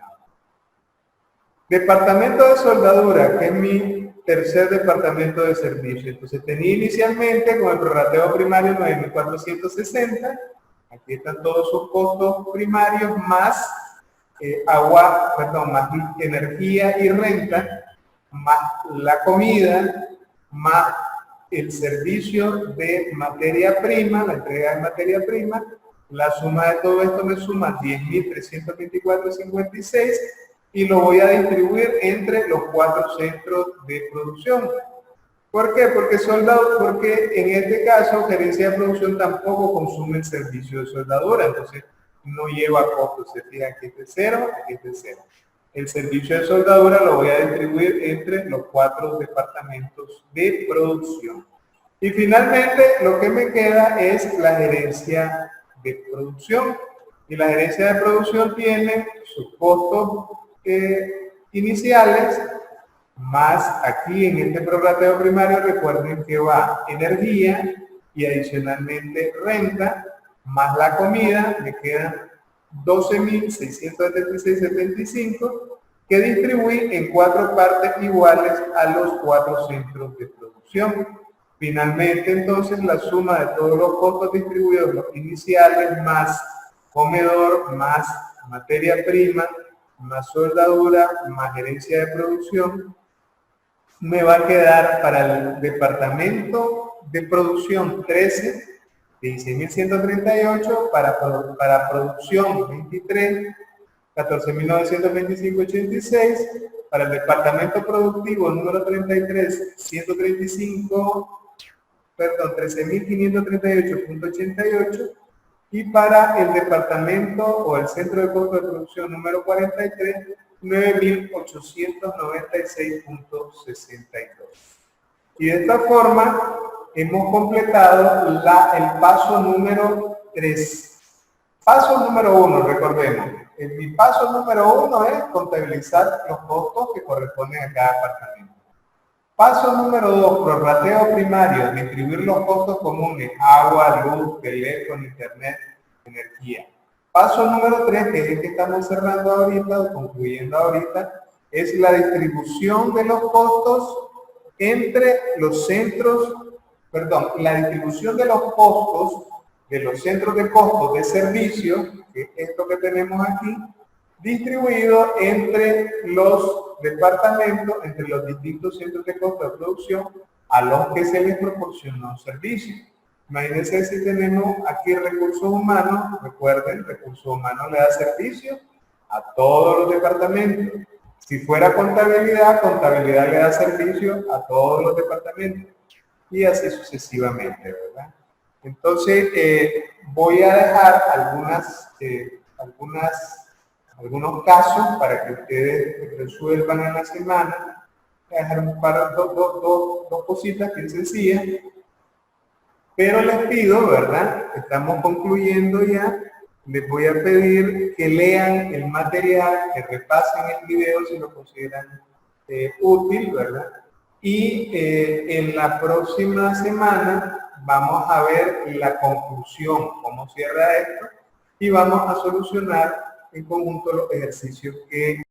Departamento de soldadura, que es mi tercer departamento de servicio. Entonces, tenía inicialmente con el prorrateo primario 9.460. Aquí están todos sus costos primarios más más energía y renta, más la comida, más el servicio de materia prima, la entrega de materia prima. La suma de todo esto me suma 10.324.56 y lo voy a distribuir entre los 4 centros de producción. ¿Por qué? Porque en este caso gerencia de producción tampoco consume el servicio de soldadura, entonces no lleva costos. Se fijan, aquí este 0, aquí este 0. El servicio de soldadura lo voy a distribuir entre los 4 departamentos de producción. Y finalmente lo que me queda es la gerencia de producción. Y la gerencia de producción tiene sus costos iniciales, más aquí en este prorrateo primario recuerden que va energía y adicionalmente renta, más la comida, me quedan 12.676.75 que distribuí en 4 partes iguales a los 4 centros de producción. Finalmente, entonces, la suma de todos los costos distribuidos, los iniciales, más comedor, más materia prima, más soldadura, más gerencia de producción, me va a quedar para el departamento de producción 13, 16.138, para producción 23, 14.925.86, para el departamento productivo número 33, 13.538.88, y para el departamento o el centro de costo de producción número 43, 9.896.62. Y de esta forma hemos completado el paso número 3. Paso número 1, recordemos. Mi paso número 1 es contabilizar los costos que corresponden a cada departamento. Paso número 2, prorrateo primario, distribuir los costos comunes, agua, luz, teléfono, internet, energía. Paso número 3, que es el que estamos cerrando ahorita, o concluyendo ahorita, es la distribución de los costos entre los centros, la distribución de los costos de los centros de costos de servicio, que es esto que tenemos aquí, distribuido entre los departamentos, entre los distintos centros de costo de producción a los que se les proporcionó servicio. Imagínense si tenemos aquí recursos humanos, recuerden, recursos humanos le da servicio a todos los departamentos. Si fuera contabilidad, contabilidad le da servicio a todos los departamentos. Y así sucesivamente, ¿verdad? Entonces, voy a dejar algunos casos para que ustedes resuelvan en la semana. Voy a dejar dos cositas bien sencillas. Pero les pido, ¿verdad? Estamos concluyendo ya. Les voy a pedir que lean el material, que repasen el video si lo consideran útil, ¿verdad? Y en la próxima semana vamos a ver la conclusión, cómo cierra esto, y vamos a solucionar en conjunto los ejercicios que